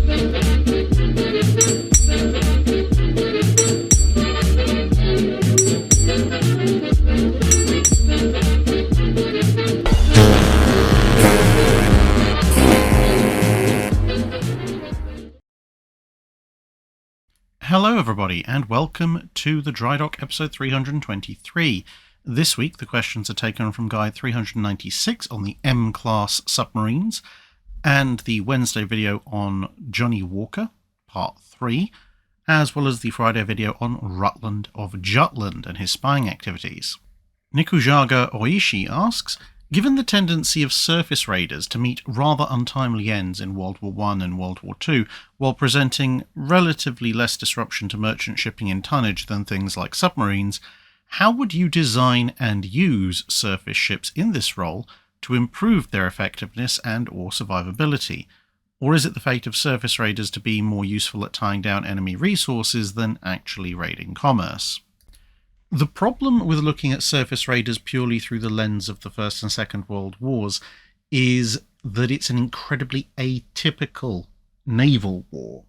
Hello everybody, and welcome to the Drydock episode 323. This week the questions are taken from Guide 396 on the M-class submarines, and the Wednesday video on Johnny Walker, part 3, as well as the Friday video on Rutland of Jutland and his spying activities. Nikujaga Oishi asks, given the tendency of surface raiders to meet rather untimely ends in World War I and World War II, while presenting relatively less disruption to merchant shipping in tonnage than things like submarines, how would you design and use surface ships in this role to improve their effectiveness and or survivability? Or is it the fate of surface raiders to be more useful at tying down enemy resources than actually raiding commerce? The problem with looking at surface raiders purely through the lens of the First and Second World Wars is that it's an incredibly atypical naval war.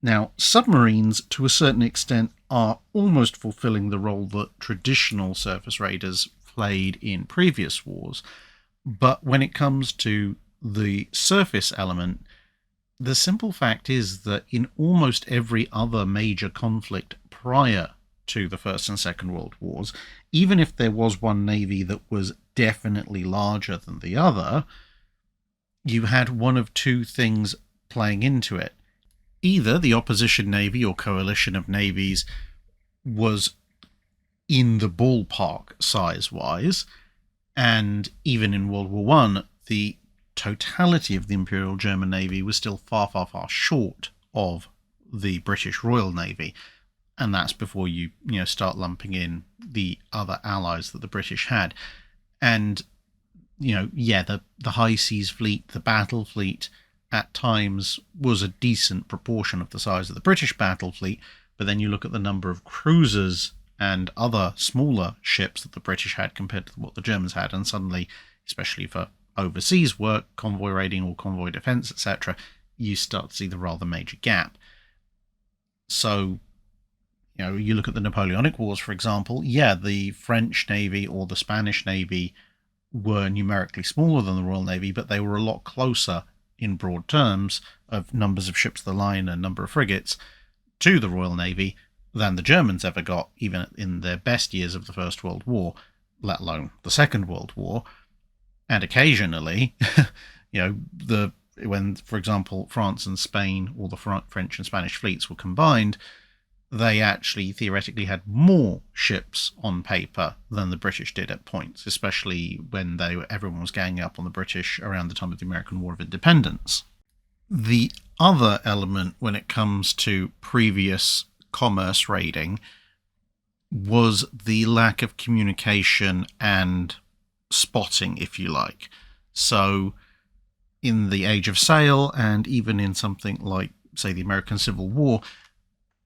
Now, submarines, to a certain extent, are almost fulfilling the role that traditional surface raiders played in previous wars, but when it comes to the surface element, the simple fact is that in almost every other major conflict prior to the First and Second World Wars, even if there was one navy that was definitely larger than the other, you had one of two things playing into it. Either the opposition navy or coalition of navies was in the ballpark size-wise, and even in World War I, the totality of the Imperial German Navy was still far, far, far short of the British Royal Navy. And that's before you start lumping in the other allies that the British had. And, the high seas fleet, the battle fleet, at times was a decent proportion of the size of the British battle fleet. But then you look at the number of cruisers and other smaller ships that the British had compared to what the Germans had. And suddenly, especially for overseas work, convoy raiding or convoy defense, etc., you start to see the rather major gap. So, you look at the Napoleonic Wars, for example, the French Navy or the Spanish Navy were numerically smaller than the Royal Navy, but they were a lot closer in broad terms of numbers of ships of the line and number of frigates to the Royal Navy than the Germans ever got, even in their best years of the First World War, let alone the Second World War. And occasionally, when, for example, France and Spain or the French and Spanish fleets were combined, they actually theoretically had more ships on paper than the British did at points, especially when everyone was ganging up on the British around the time of the American War of Independence. The other element when it comes to previous commerce raiding was the lack of communication and spotting, if you like. So in the Age of Sail, and even in something like, say, the American Civil War,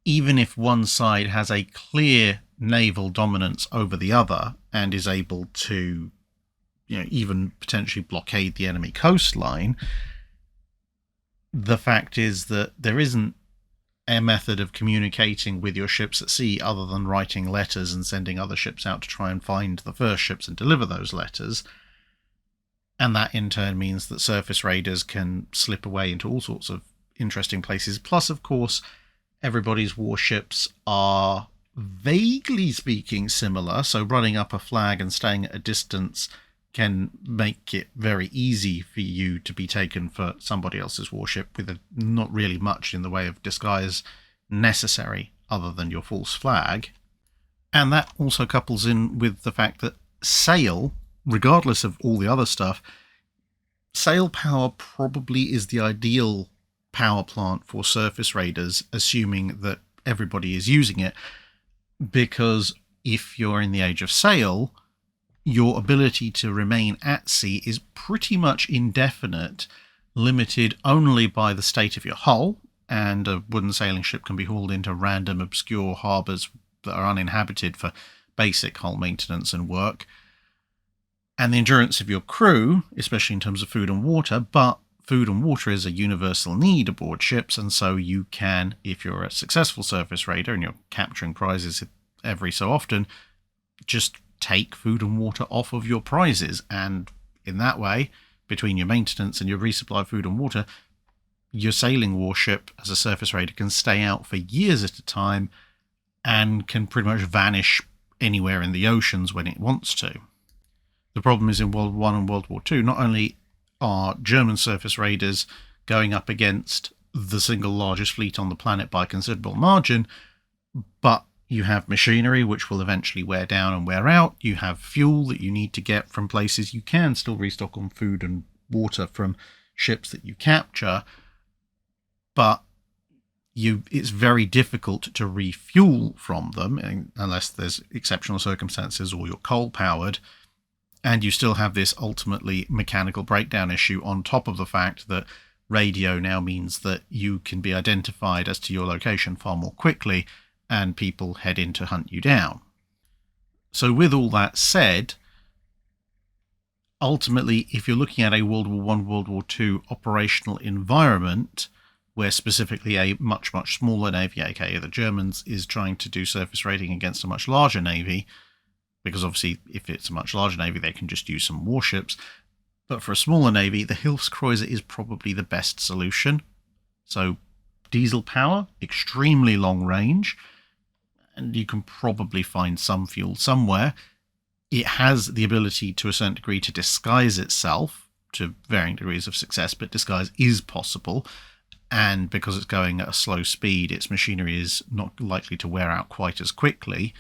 even if one side has a clear naval dominance over the other and is able to, even potentially blockade the enemy coastline, the fact is that there isn't a method of communicating with your ships at sea other than writing letters and sending other ships out to try and find the first ships and deliver those letters. And that in turn means that surface raiders can slip away into all sorts of interesting places. Plus, of course, everybody's warships are, vaguely speaking, similar, so running up a flag and staying at a distance can make it very easy for you to be taken for somebody else's warship with not really much in the way of disguise necessary other than your false flag. And that also couples in with the fact that sail, regardless of all the other stuff, sail power probably is the ideal power plant for surface raiders, assuming that everybody is using it, because if you're in the age of sail, your ability to remain at sea is pretty much indefinite, limited only by the state of your hull, and a wooden sailing ship can be hauled into random obscure harbours that are uninhabited for basic hull maintenance and work, and the endurance of your crew, especially in terms of food and water, but food and water is a universal need aboard ships, and so you can, if you're a successful surface raider and you're capturing prizes every so often, just take food and water off of your prizes, and in that way, between your maintenance and your resupply of food and water, your sailing warship as a surface raider can stay out for years at a time and can pretty much vanish anywhere in the oceans when it wants to. The problem is in World War I and World War II, not only are German surface raiders going up against the single largest fleet on the planet by a considerable margin, but you have machinery which will eventually wear down and wear out. You have fuel that you need to get from places. You can still restock on food and water from ships that you capture, but it's very difficult to refuel from them unless there's exceptional circumstances or you're coal-powered, and you still have this ultimately mechanical breakdown issue on top of the fact that radio now means that you can be identified as to your location far more quickly, and people head in to hunt you down. So with all that said, ultimately, if you're looking at a World War I, World War II operational environment, where specifically a much, much smaller navy, aka the Germans, is trying to do surface raiding against a much larger navy, because obviously if it's a much larger navy, they can just use some warships. But for a smaller navy, the Hilfskreuzer is probably the best solution. So diesel power, extremely long range, and you can probably find some fuel somewhere. It has the ability to a certain degree to disguise itself to varying degrees of success, but disguise is possible. And because it's going at a slow speed, its machinery is not likely to wear out quite as quickly.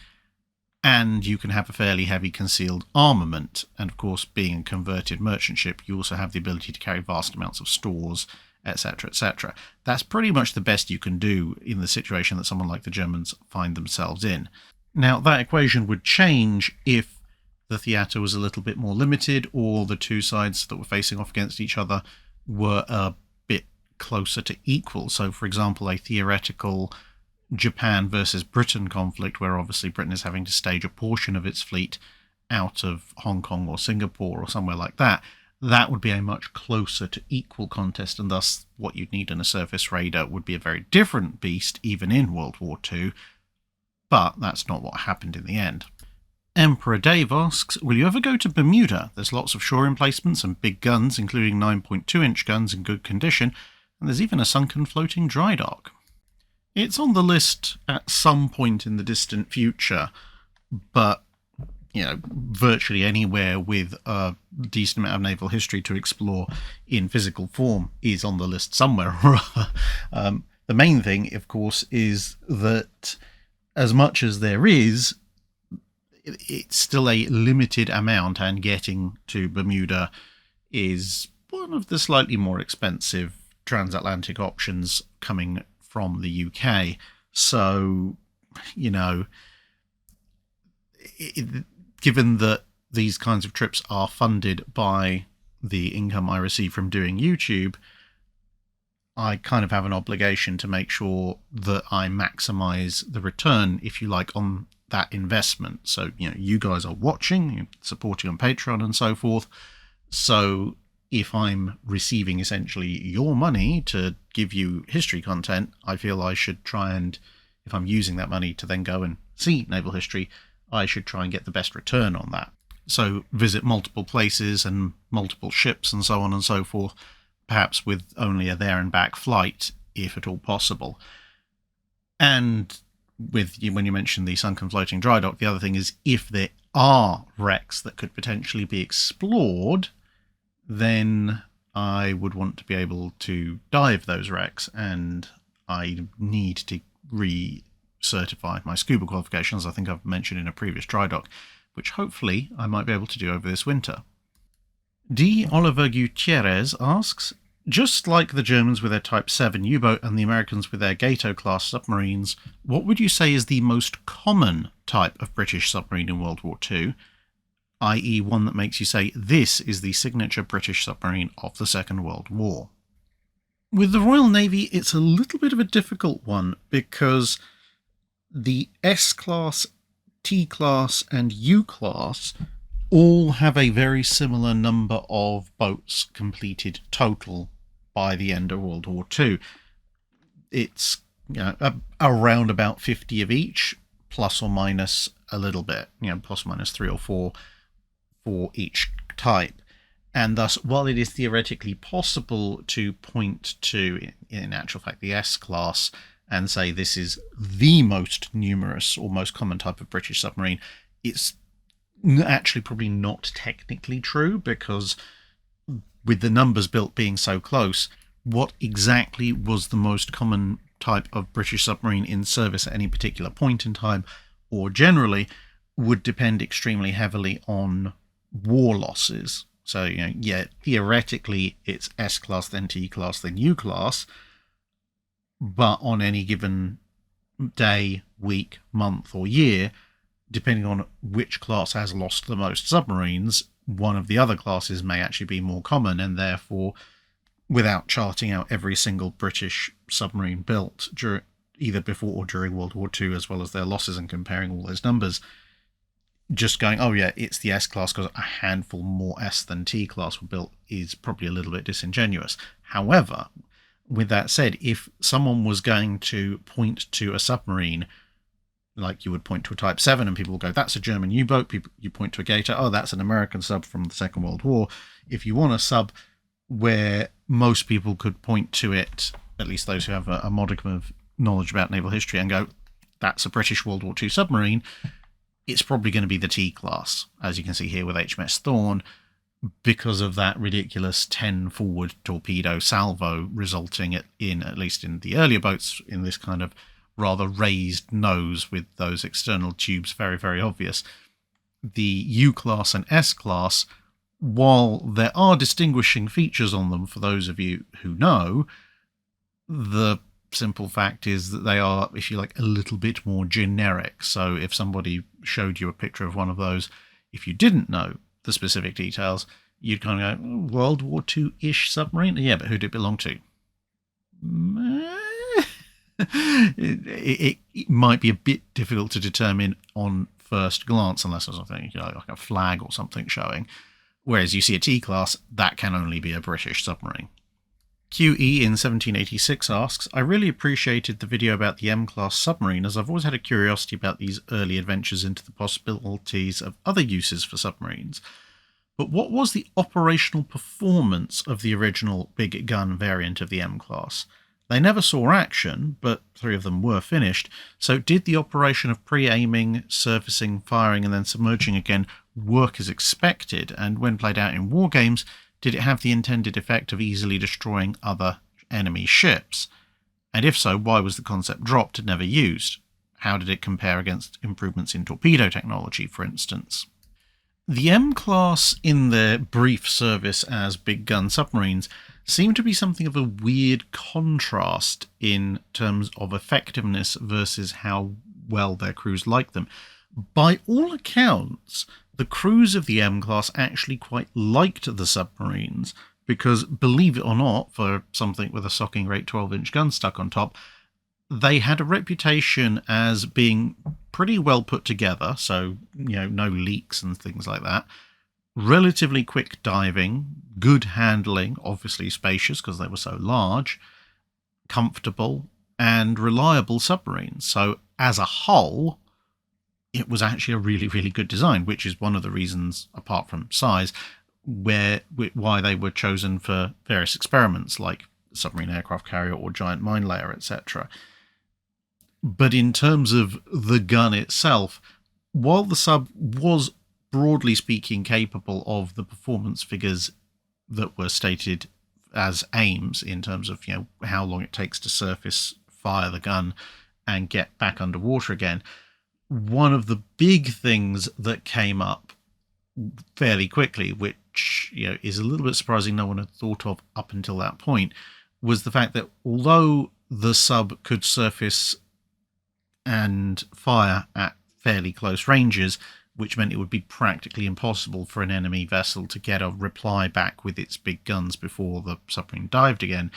And you can have a fairly heavy concealed armament. And of course, being a converted merchant ship, you also have the ability to carry vast amounts of stores, etc., etc. That's pretty much the best you can do in the situation that someone like the Germans find themselves in. Now, that equation would change if the theatre was a little bit more limited, or the two sides that were facing off against each other were a bit closer to equal. So, for example, a theoretical Japan versus Britain conflict, where obviously Britain is having to stage a portion of its fleet out of Hong Kong or Singapore or somewhere like that, that would be a much closer to equal contest, and thus what you'd need in a surface raider would be a very different beast, even in World War II, but that's not what happened in the end. Emperor Dave asks, will you ever go to Bermuda? There's lots of shore emplacements and big guns, including 9.2-inch guns in good condition, and there's even a sunken floating dry dock. It's on the list at some point in the distant future, but virtually anywhere with a decent amount of naval history to explore in physical form is on the list somewhere or other. The main thing, of course, is that as much as there is, it's still a limited amount, and getting to Bermuda is one of the slightly more expensive transatlantic options coming from the UK. So, given that these kinds of trips are funded by the income I receive from doing YouTube, I kind of have an obligation to make sure that I maximize the return, if you like, on that investment. So, you guys are watching, supporting on Patreon and so forth. So if I'm receiving essentially your money to give you history content, I feel I should try and, if I'm using that money to then go and see naval history, I should try and get the best return on that. So visit multiple places and multiple ships and so on and so forth, perhaps with only a there and back flight, if at all possible. And when you mentioned the sunken floating dry dock, the other thing is, if there are wrecks that could potentially be explored, then I would want to be able to dive those wrecks, and I need to certify my scuba qualifications, I think I've mentioned in a previous dry dock, which hopefully I might be able to do over this winter. D. Oliver Gutierrez asks, just like the Germans with their Type 7 U-boat and the Americans with their Gato-class submarines, what would you say is the most common type of British submarine in World War II, i.e. one that makes you say, this is the signature British submarine of the Second World War? With the Royal Navy, it's a little bit of a difficult one, because the S-class, T-class and U-class all have a very similar number of boats completed total by the end of World War II. It's around about 50 of each, plus or minus a little bit, plus or minus 3 or 4 for each type. And thus, while it is theoretically possible to point to, in actual fact, the S-class and say this is the most numerous or most common type of British submarine, it's actually probably not technically true, because with the numbers built being so close, what exactly was the most common type of British submarine in service at any particular point in time, or generally, would depend extremely heavily on war losses. So, theoretically, it's S-class, then T-class, then U-class, but on any given day, week, month, or year, depending on which class has lost the most submarines, one of the other classes may actually be more common, and therefore, without charting out every single British submarine built either before or during World War II, as well as their losses, and comparing all those numbers, just going, oh yeah, it's the S-class because a handful more S than T-class were built, is probably a little bit disingenuous. However, with that said, if someone was going to point to a submarine, like you would point to a Type 7 and people will go, that's a German U-boat, you point to a Gator, oh, that's an American sub from the Second World War. If you want a sub where most people could point to it, at least those who have a modicum of knowledge about naval history, and go, that's a British World War II submarine, it's probably going to be the T-class, as you can see here with HMS Thorn, because of that ridiculous 10 forward torpedo salvo, resulting in, at least in the earlier boats, in this kind of rather raised nose with those external tubes very, very obvious. The U-class and S-class, while there are distinguishing features on them for those of you who know, the simple fact is that they are, if you like, a little bit more generic. So if somebody showed you a picture of one of those, if you didn't know the specific details, you'd kind of go, World War II-ish submarine? Yeah, but who did it belong to? It might be a bit difficult to determine on first glance, unless there's something like a flag or something showing. Whereas you see a T-class, that can only be a British submarine. QE in 1786 asks, I really appreciated the video about the M-class submarine, as I've always had a curiosity about these early adventures into the possibilities of other uses for submarines. But what was the operational performance of the original big gun variant of the M-class? They never saw action, but 3 of them were finished, so did the operation of pre-aiming, surfacing, firing and then submerging again work as expected, and when played out in war games, did it have the intended effect of easily destroying other enemy ships? And if so, why was the concept dropped and never used? How did it compare against improvements in torpedo technology, for instance? The M-class, in their brief service as big gun submarines, seem to be something of a weird contrast in terms of effectiveness versus how well their crews like them. By all accounts, the crews of the M-class actually quite liked the submarines, because, believe it or not, for something with a socking great 12-inch gun stuck on top, they had a reputation as being pretty well put together, so, no leaks and things like that, relatively quick diving, good handling, obviously spacious because they were so large, comfortable, and reliable submarines. So, as a whole, it was actually a really, really good design, which is one of the reasons, apart from size, why they were chosen for various experiments like submarine aircraft carrier or giant mine layer, etc. But in terms of the gun itself, while the sub was broadly speaking capable of the performance figures that were stated as aims in terms of how long it takes to surface, fire the gun, and get back underwater again, one of the big things that came up fairly quickly, which is a little bit surprising no one had thought of up until that point, was the fact that although the sub could surface and fire at fairly close ranges, which meant it would be practically impossible for an enemy vessel to get a reply back with its big guns before the submarine dived again,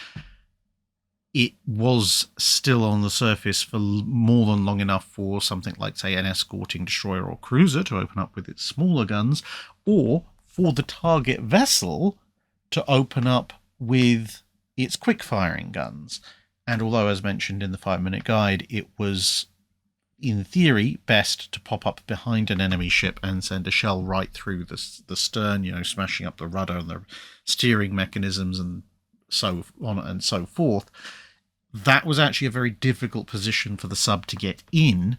it was still on the surface for more than long enough for something like, say, an escorting destroyer or cruiser to open up with its smaller guns, or for the target vessel to open up with its quick-firing guns. And although, as mentioned in the 5-minute guide, it was, in theory, best to pop up behind an enemy ship and send a shell right through the stern, smashing up the rudder and the steering mechanisms and so on and so forth, that was actually a very difficult position for the sub to get in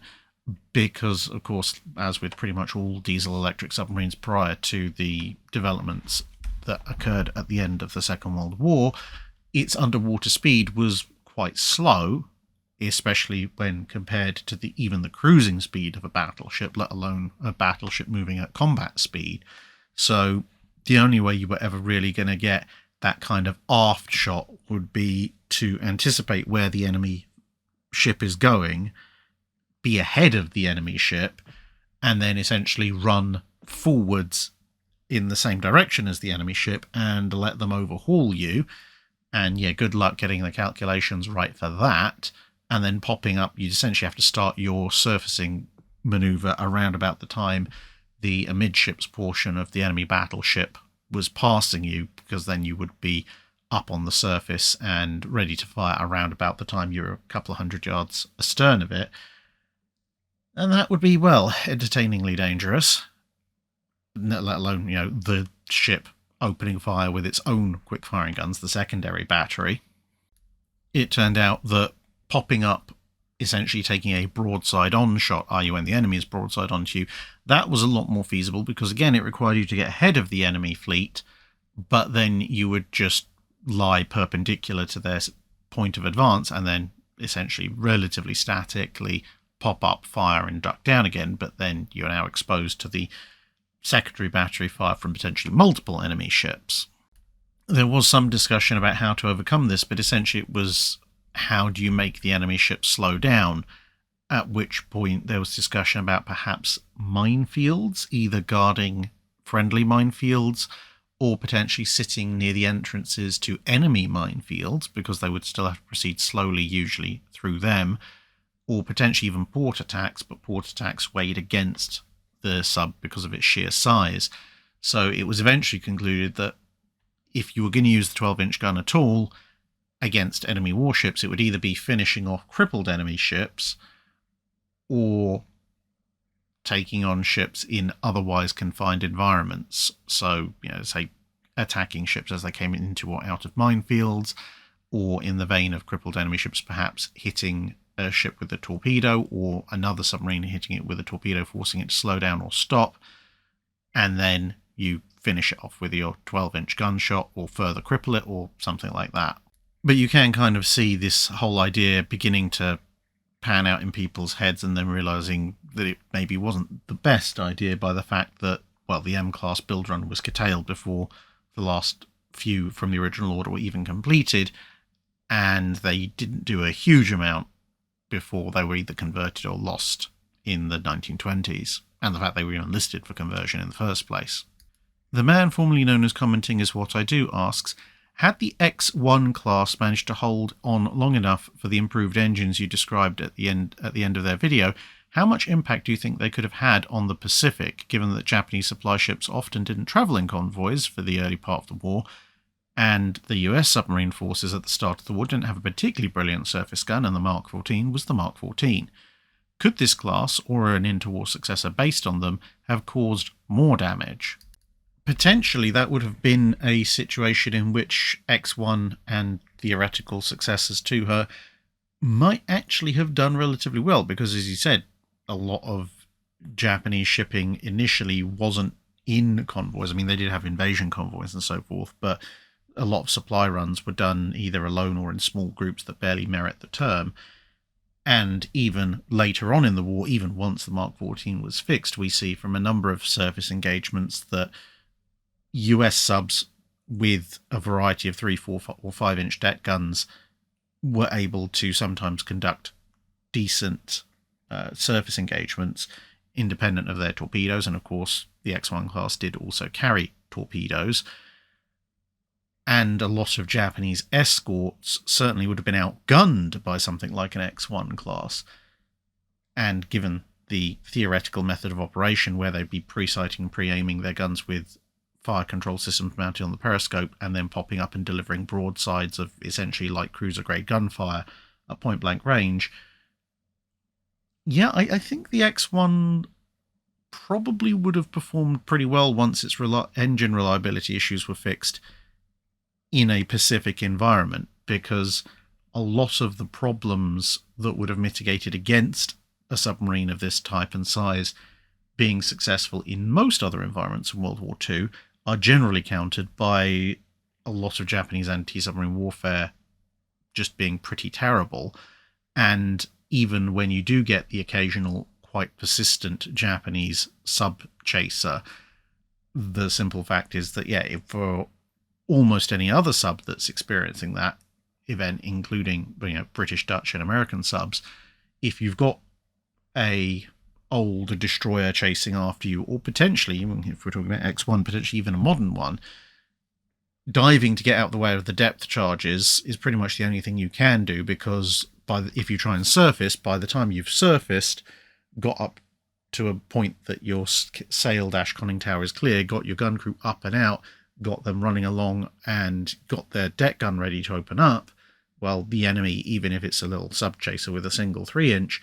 because, of course, as with pretty much all diesel-electric submarines prior to the developments that occurred at the end of the Second World War, its underwater speed was quite slow, especially when compared to even the cruising speed of a battleship, let alone a battleship moving at combat speed. So the only way you were ever really going to get that kind of aft shot would be to anticipate where the enemy ship is going, be ahead of the enemy ship, and then essentially run forwards in the same direction as the enemy ship and let them overhaul you. And yeah, good luck getting the calculations right for that. And then popping up, you essentially have to start your surfacing maneuver around about the time the amidships portion of the enemy battleship was passing you, because then you would be up on the surface and ready to fire around about the time you're a couple of 100 yards astern of it. And that would be, well, entertainingly dangerous, let alone, the ship opening fire with its own quick-firing guns, the secondary battery. It turned out that popping up, essentially taking a broadside-on shot, i.e. when the enemy is broadside onto you, that was a lot more feasible because, again, it required you to get ahead of the enemy fleet, but then you would just lie perpendicular to their point of advance and then essentially relatively statically pop up, fire, and duck down again, but then you're now exposed to the secondary battery fire from potentially multiple enemy ships. There was some discussion about how to overcome this, but essentially it was, how do you make the enemy ship slow down? At which point there was discussion about perhaps minefields, either guarding friendly minefields or potentially sitting near the entrances to enemy minefields, because they would still have to proceed slowly, usually through them, or potentially even port attacks, but port attacks weighed against the sub because of its sheer size. So it was eventually concluded that if you were going to use the 12-inch gun at all against enemy warships, it would either be finishing off crippled enemy ships or taking on ships in otherwise confined environments. So, say attacking ships as they came into or out of minefields, or in the vein of crippled enemy ships, perhaps hitting a ship with a torpedo or another submarine hitting it with a torpedo, forcing it to slow down or stop, and then you finish it off with your 12-inch gunshot or further cripple it or something like that. But you can kind of see this whole idea beginning to pan out in people's heads, and then realizing that it maybe wasn't the best idea by the fact that, well, the M-class build run was curtailed before the last few from the original order were even completed, and they didn't do a huge amount before they were either converted or lost in the 1920s, and the fact they were even listed for conversion in the first place. The man formerly known as Commenting Is What I Do asks, had the X1 class managed to hold on long enough for the improved engines you described at the end of their video, how much impact do you think they could have had on the Pacific, given that Japanese supply ships often didn't travel in convoys for the early part of the war, and the US submarine forces at the start of the war didn't have a particularly brilliant surface gun, and the Mark 14 was the Mark 14. Could this class, or an interwar successor based on them, have caused more damage? Potentially, that would have been a situation in which X1 and theoretical successors to her might actually have done relatively well, because, as you said, a lot of Japanese shipping initially wasn't in convoys. I mean, they did have invasion convoys and so forth, but a lot of supply runs were done either alone or in small groups that barely merit the term. And even later on in the war, even once the Mark 14 was fixed, we see from a number of surface engagements that US subs with a variety of 3, 4, or 5-inch deck guns were able to sometimes conduct decent surface engagements independent of their torpedoes. And of course, the X1 class did also carry torpedoes. And a lot of Japanese escorts certainly would have been outgunned by something like an X1 class. And given the theoretical method of operation where they'd be pre-sighting and pre-aiming their guns with fire control systems mounted on the periscope and then popping up and delivering broadsides of essentially light cruiser-grade gunfire at point-blank range. Yeah, I think the X-1 probably would have performed pretty well once its engine reliability issues were fixed in a Pacific environment, because a lot of the problems that would have mitigated against a submarine of this type and size being successful in most other environments in World War II are generally countered by a lot of Japanese anti-submarine warfare just being pretty terrible. And even when you do get the occasional quite persistent Japanese sub-chaser, the simple fact is that, yeah, for almost any other sub that's experiencing that event, including, you know, British, Dutch, and American subs, if you've got a old destroyer chasing after you, or potentially, if we're talking about X1, potentially even a modern one, diving to get out of the way of the depth charges is pretty much the only thing you can do, because if you try and surface, by the time you've surfaced, got up to a point that your sail-conning tower is clear, got your gun crew up and out, got them running along, and got their deck gun ready to open up, well, the enemy, even if it's a little sub-chaser with a single 3-inch,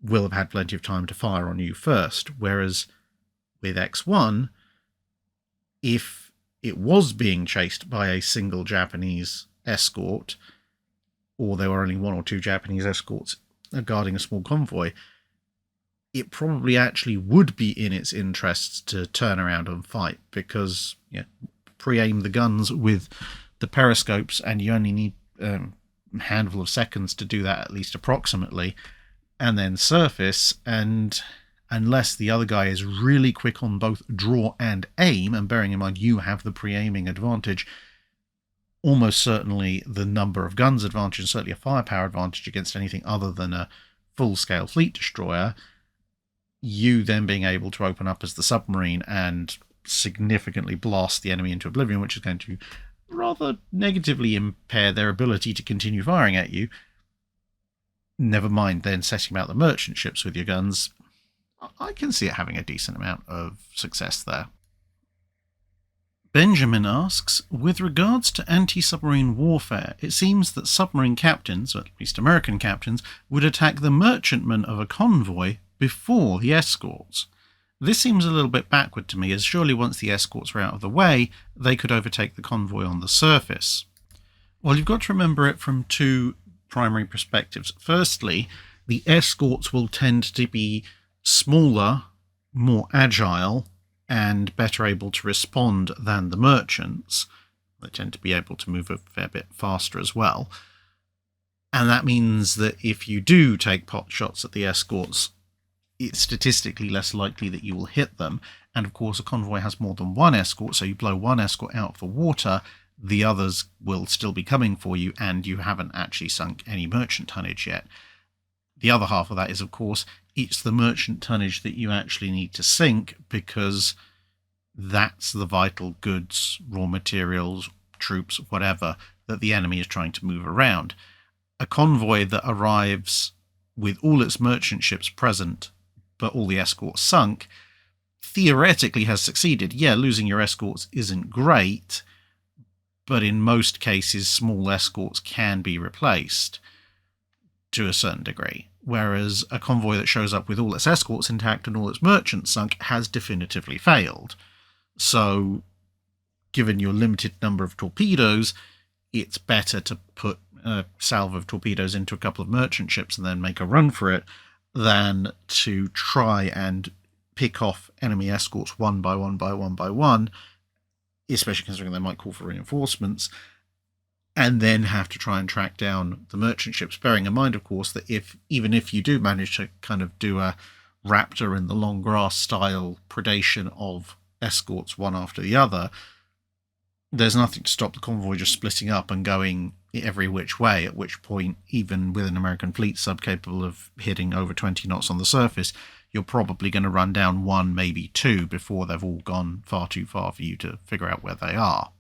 will have had plenty of time to fire on you first. Whereas with X1, if it was being chased by a single Japanese escort, or there were only one or two Japanese escorts guarding a small convoy, it probably actually would be in its interests to turn around and fight, because, you know, pre-aim the guns with the periscopes, and you only need a handful of seconds to do that, at least approximately, and then surface. And unless the other guy is really quick on both draw and aim, and bearing in mind you have the pre-aiming advantage, almost certainly the number of guns advantage, and certainly a firepower advantage against anything other than a full-scale fleet destroyer, you then being able to open up as the submarine and significantly blast the enemy into oblivion, which is going to rather negatively impair their ability to continue firing at you. Never mind then setting about the merchant ships with your guns. I can see it having a decent amount of success there. Benjamin asks, with regards to anti-submarine warfare, it seems that submarine captains, or at least American captains, would attack the merchantmen of a convoy before the escorts. This seems a little bit backward to me, as surely once the escorts were out of the way, they could overtake the convoy on the surface. Well, you've got to remember it from two primary perspectives. Firstly, the escorts will tend to be smaller, more agile, and better able to respond than the merchants. They tend to be able to move a fair bit faster as well. And that means that if you do take pot shots at the escorts, it's statistically less likely that you will hit them. And of course, a convoy has more than one escort, so you blow one escort out for water, the others will still be coming for you, and you haven't actually sunk any merchant tonnage yet. The other half of that is, of course, it's the merchant tonnage that you actually need to sink, because that's the vital goods, raw materials, troops, whatever, that the enemy is trying to move around. A convoy that arrives with all its merchant ships present, but all the escorts sunk, theoretically has succeeded. Yeah, losing your escorts isn't great, but in most cases, small escorts can be replaced to a certain degree. Whereas a convoy that shows up with all its escorts intact and all its merchants sunk has definitively failed. So, given your limited number of torpedoes, it's better to put a salve of torpedoes into a couple of merchant ships and then make a run for it, than to try and pick off enemy escorts one by one, especially considering they might call for reinforcements, and then have to try and track down the merchant ships, bearing in mind, of course, that even if you do manage to kind of do a raptor in the long grass style predation of escorts one after the other, there's nothing to stop the convoy just splitting up and going every which way, at which point, even with an American fleet sub capable of hitting over 20 knots on the surface, you're probably going to run down one, maybe two, before they've all gone far too far for you to figure out where they are.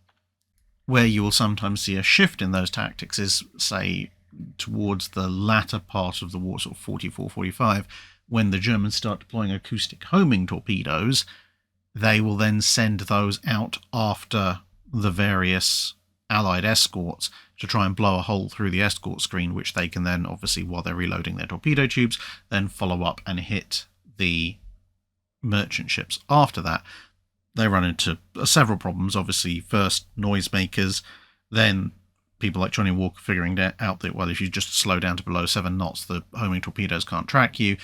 Where you will sometimes see a shift in those tactics is, say, towards the latter part of the war, sort of 44-45, when the Germans start deploying acoustic homing torpedoes. they will then send those out after the various Allied escorts to try and blow a hole through the escort screen, which they can then, obviously, while they're reloading their torpedo tubes, then follow up and hit the merchant ships. After that, they run into several problems. Obviously, first, noisemakers, then people like Johnny Walker figuring out that, well, if you just slow down to below 7 knots, the homing torpedoes can't track you,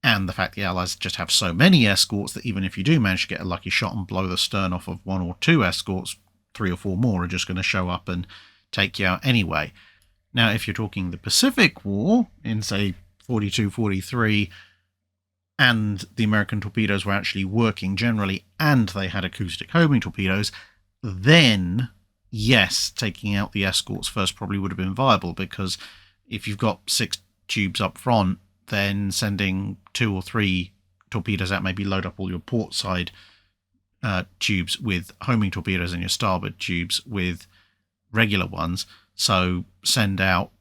and the fact the Allies just have so many escorts that even if you do manage to get a lucky shot and blow the stern off of 1 or 2 escorts, 3 or 4 more are just going to show up and take you out anyway. Now, if you're talking the Pacific War, in, say, 42, 43, and the American torpedoes were actually working generally, and they had acoustic homing torpedoes, then, yes, taking out the escorts first probably would have been viable, because if you've got 6 tubes up front, then sending 2 or 3 torpedoes out, maybe load up all your port side tubes with homing torpedoes and your starboard tubes with regular ones. So send out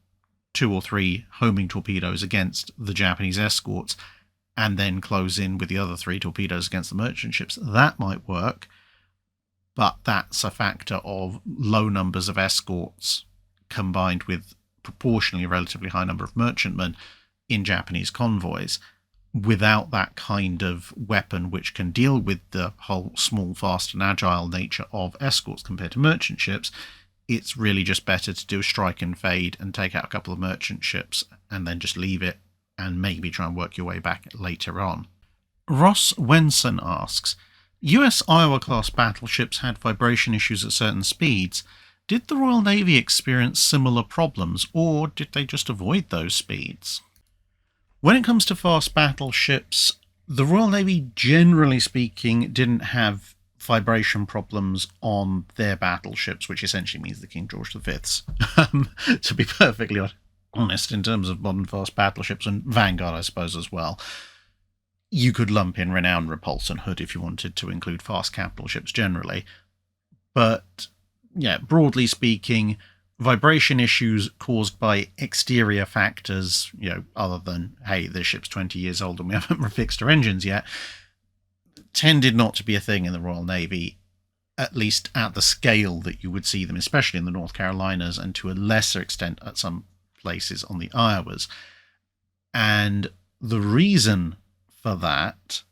2 or 3 homing torpedoes against the Japanese escorts and then close in with the other 3 torpedoes against the merchant ships. That might work, but that's a factor of low numbers of escorts combined with proportionally a relatively high number of merchantmen in Japanese convoys. Without that kind of weapon which can deal with the whole small, fast and agile nature of escorts compared to merchant ships, it's really just better to do a strike and fade and take out a couple of merchant ships and then just leave it and maybe try and work your way back later on. Ross Wenson asks, US Iowa-class battleships had vibration issues at certain speeds. Did the Royal Navy experience similar problems, or did they just avoid those speeds? When it comes to fast battleships, the Royal Navy, generally speaking, didn't have vibration problems on their battleships, which essentially means the King George V's. To be perfectly honest, in terms of modern fast battleships, and Vanguard, I suppose, as well, you could lump in Renown, Repulse, and Hood if you wanted to include fast capital ships generally. But, yeah, broadly speaking, vibration issues caused by exterior factors, other than, hey, this ship's 20 years old and we haven't fixed our engines yet, tended not to be a thing in the Royal Navy, at least at the scale that you would see them, especially in the North Carolinas and to a lesser extent at some places on the Iowas. And the reason for that,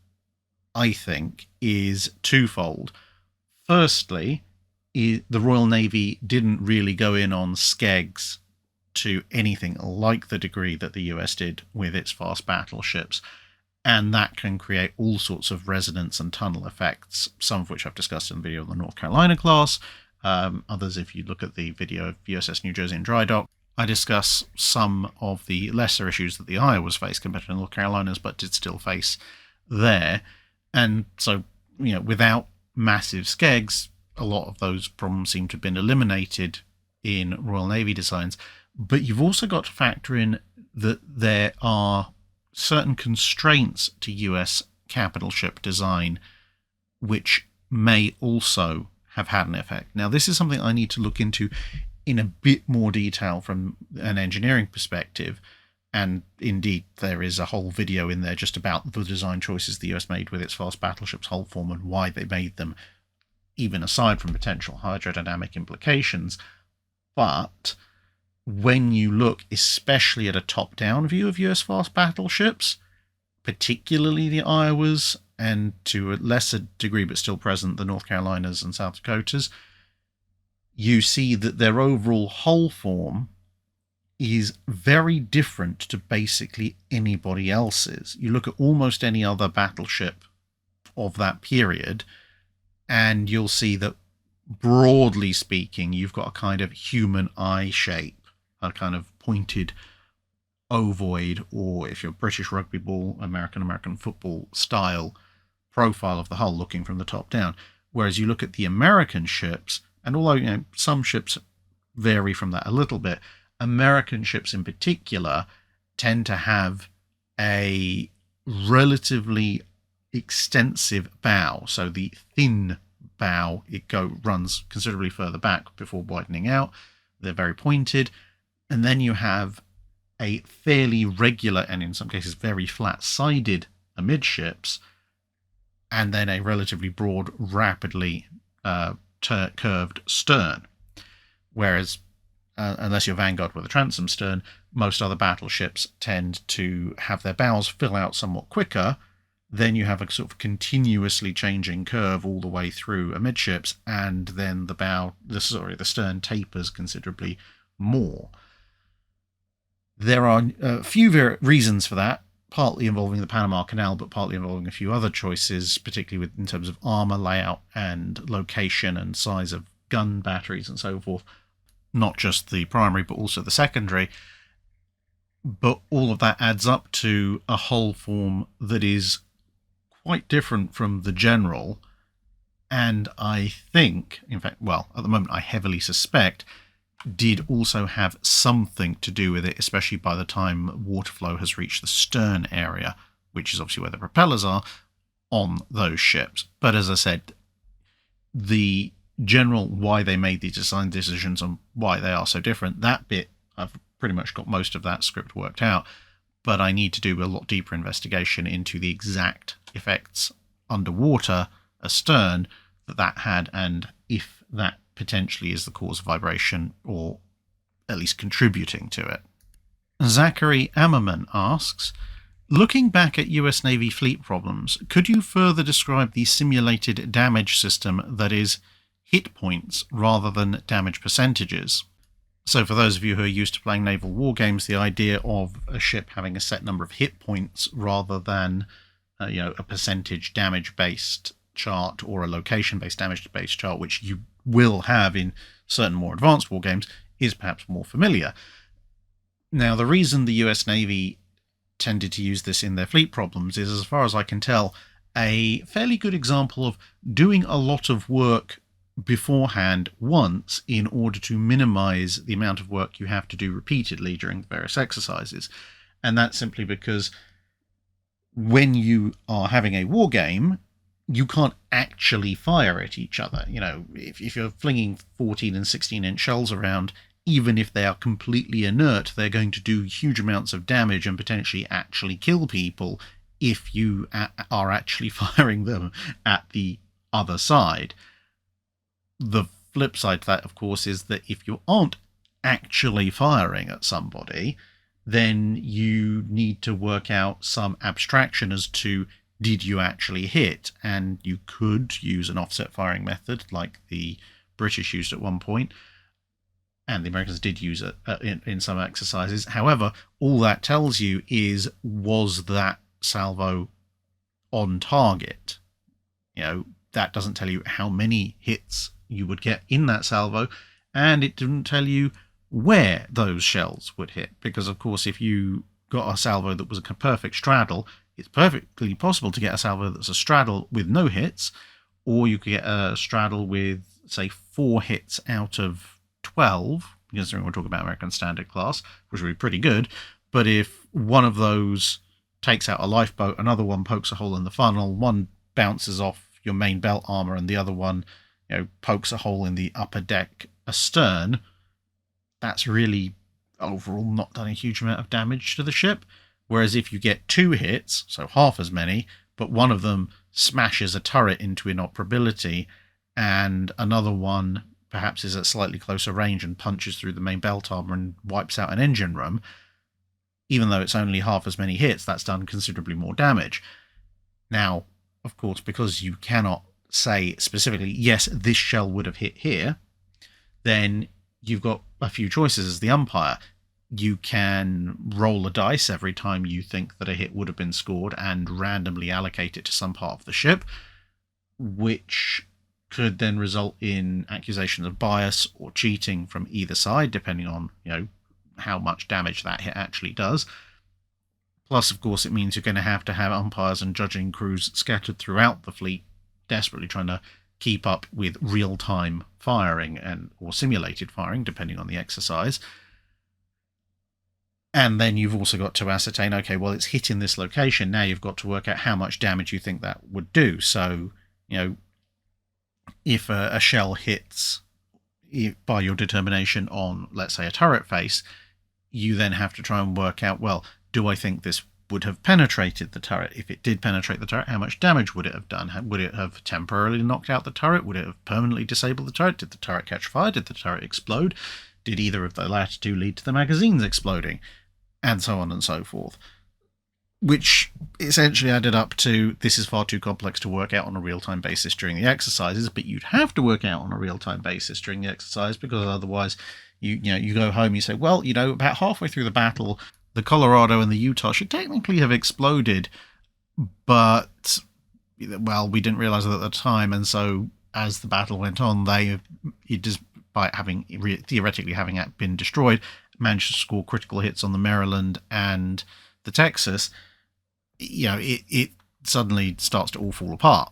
I think, is twofold. Firstly, the Royal Navy didn't really go in on skegs to anything like the degree that the US did with its fast battleships, and that can create all sorts of resonance and tunnel effects, some of which I've discussed in the video on the North Carolina class. Others, if you look at the video of USS New Jersey and Drydock, I discuss some of the lesser issues that the Iowas faced compared to the North Carolinas, but did still face there. And so, without massive skegs, a lot of those problems seem to have been eliminated in Royal Navy designs. But you've also got to factor in that there are certain constraints to US capital ship design which may also have had an effect. Now, this is something I need to look into in a bit more detail from an engineering perspective, and indeed there is a whole video in there just about the design choices the US made with its fast battleships hull form and why they made them, even aside from potential hydrodynamic implications. But when you look especially at a top-down view of US fast battleships, particularly the Iowas, and to a lesser degree but still present the North Carolinas and South Dakotas, you see that their overall hull form is very different to basically anybody else's. You look at almost any other battleship of that period, and you'll see that, broadly speaking, you've got a kind of human eye shape, a kind of pointed ovoid, or if you're British rugby ball, American football style profile of the hull looking from the top down. Whereas you look at the American ships, and although some ships vary from that a little bit, American ships in particular tend to have a relatively extensive bow. So the thin bow, runs considerably further back before widening out. They're very pointed. And then you have a fairly regular, and in some cases very flat-sided amidships, and then a relatively broad, rapidly curved stern. Whereas, unless you're Vanguard with a transom stern, most other battleships tend to have their bows fill out somewhat quicker. Then you have a sort of continuously changing curve all the way through amidships, and then the stern tapers considerably more. There are a few reasons for that, partly involving the Panama Canal, but partly involving a few other choices, particularly in terms of armor layout and location and size of gun batteries and so forth. Not just the primary, but also the secondary. But all of that adds up to a hull form that is quite different from the general. And I think, in fact, well, at the moment I heavily suspect, did also have something to do with it, especially by the time water flow has reached the stern area, which is obviously where the propellers are on those ships. But as I said, the general why they made these design decisions and why they are so different, that bit I've pretty much got most of that script worked out, but I need to do a lot deeper investigation into the exact effects underwater astern that had, and if that potentially is the cause of vibration, or at least contributing to it. Zachary Ammerman asks, looking back at US Navy fleet problems, could you further describe the simulated damage system that is hit points rather than damage percentages? So for those of you who are used to playing naval war games, the idea of a ship having a set number of hit points rather than a percentage damage-based chart or a location-based damage-based chart, which you will have in certain more advanced war games, is perhaps more familiar. Now, the reason the US Navy tended to use this in their fleet problems is, as far as I can tell, a fairly good example of doing a lot of work beforehand once in order to minimize the amount of work you have to do repeatedly during the various exercises. And that's simply because when you are having a war game, you can't actually fire at each other. If you're flinging 14 and 16-inch shells around, even if they are completely inert, they're going to do huge amounts of damage and potentially actually kill people if you are actually firing them at the other side. The flip side to that, of course, is that if you aren't actually firing at somebody, then you need to work out some abstraction as to, did you actually hit? And you could use an offset firing method like the British used at one point, and the Americans did use it in some exercises. However, all that tells you is, was that salvo on target? That doesn't tell you how many hits you would get in that salvo, and it didn't tell you where those shells would hit, because of course if you got a salvo that was a perfect straddle, it's perfectly possible to get a salvo that's a straddle with no hits, or you could get a straddle with, say, 4 hits out of 12, considering we're talking about American Standard Class, which would be pretty good. But if one of those takes out a lifeboat, another one pokes a hole in the funnel, one bounces off your main belt armor, and the other one pokes a hole in the upper deck astern, that's really overall not done a huge amount of damage to the ship. Whereas if you get 2 hits, so half as many, but one of them smashes a turret into inoperability, and another one perhaps is at slightly closer range and punches through the main belt armor and wipes out an engine room, even though it's only half as many hits, that's done considerably more damage. Now, of course, because you cannot say specifically, yes, this shell would have hit here, then you've got a few choices as the umpire. You can roll a dice every time you think that a hit would have been scored and randomly allocate it to some part of the ship, which could then result in accusations of bias or cheating from either side, depending on how much damage that hit actually does. Plus, of course, it means you're going to have umpires and judging crews scattered throughout the fleet, desperately trying to keep up with real-time firing or simulated firing, depending on the exercise. And then you've also got to ascertain, okay, well, it's hit in this location. Now you've got to work out how much damage you think that would do. So, if a shell hits by your determination on, let's say, a turret face, you then have to try and work out, well, do I think this would have penetrated the turret. If it did penetrate the turret, how much damage would it have done? Would it have temporarily knocked out the turret? Would it have permanently disabled the turret? Did the turret catch fire? Did the turret explode? Did either of the latter two lead to the magazines exploding? And so on and so forth. Which essentially added up to, this is far too complex to work out on a real-time basis during the exercises, but you'd have to work out on a real-time basis during the exercise, because otherwise you go home, you say, well, about halfway through the battle, the Colorado and the Utah should technically have exploded, but, well, we didn't realize it at the time, and so as the battle went on, despite theoretically having been destroyed, managed to score critical hits on the Maryland and the Texas. It suddenly starts to all fall apart,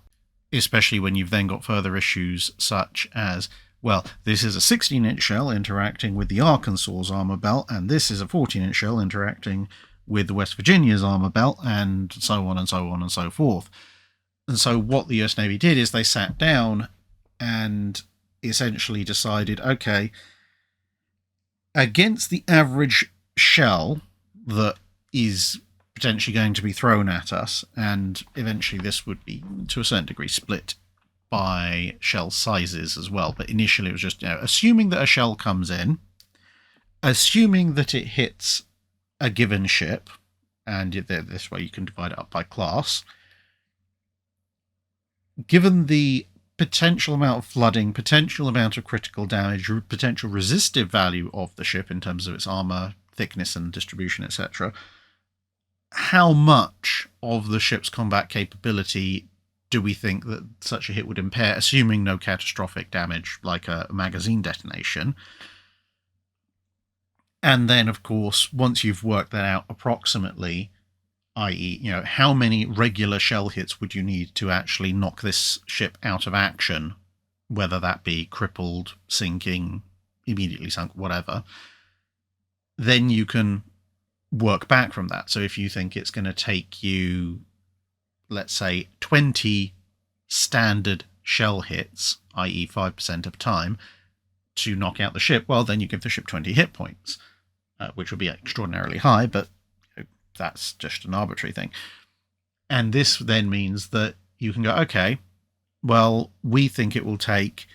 especially when you've then got further issues such as, well, this is a 16-inch shell interacting with the Arkansas's armor belt, and this is a 14-inch shell interacting with the West Virginia's armor belt, and so on and so on and so forth. And so what the US Navy did is they sat down and essentially decided, okay, against the average shell that is potentially going to be thrown at us, and eventually this would be, to a certain degree, split by shell sizes as well, but initially it was just, assuming that a shell comes in, assuming that it hits a given ship, and this way you can divide it up by class, given the potential amount of flooding, potential amount of critical damage, potential resistive value of the ship in terms of its armor thickness and distribution, etc., how much of the ship's combat capability do we think that such a hit would impair, assuming no catastrophic damage like a magazine detonation? And then, of course, once you've worked that out approximately, i.e., how many regular shell hits would you need to actually knock this ship out of action, whether that be crippled, sinking, immediately sunk, whatever, then you can work back from that. So if you think it's going to take you, let's say, 20 standard shell hits, i.e. 5% of time, to knock out the ship, well, then you give the ship 20 hit points, which would be extraordinarily high, but that's just an arbitrary thing. And this then means that you can go, okay, well, we think it will take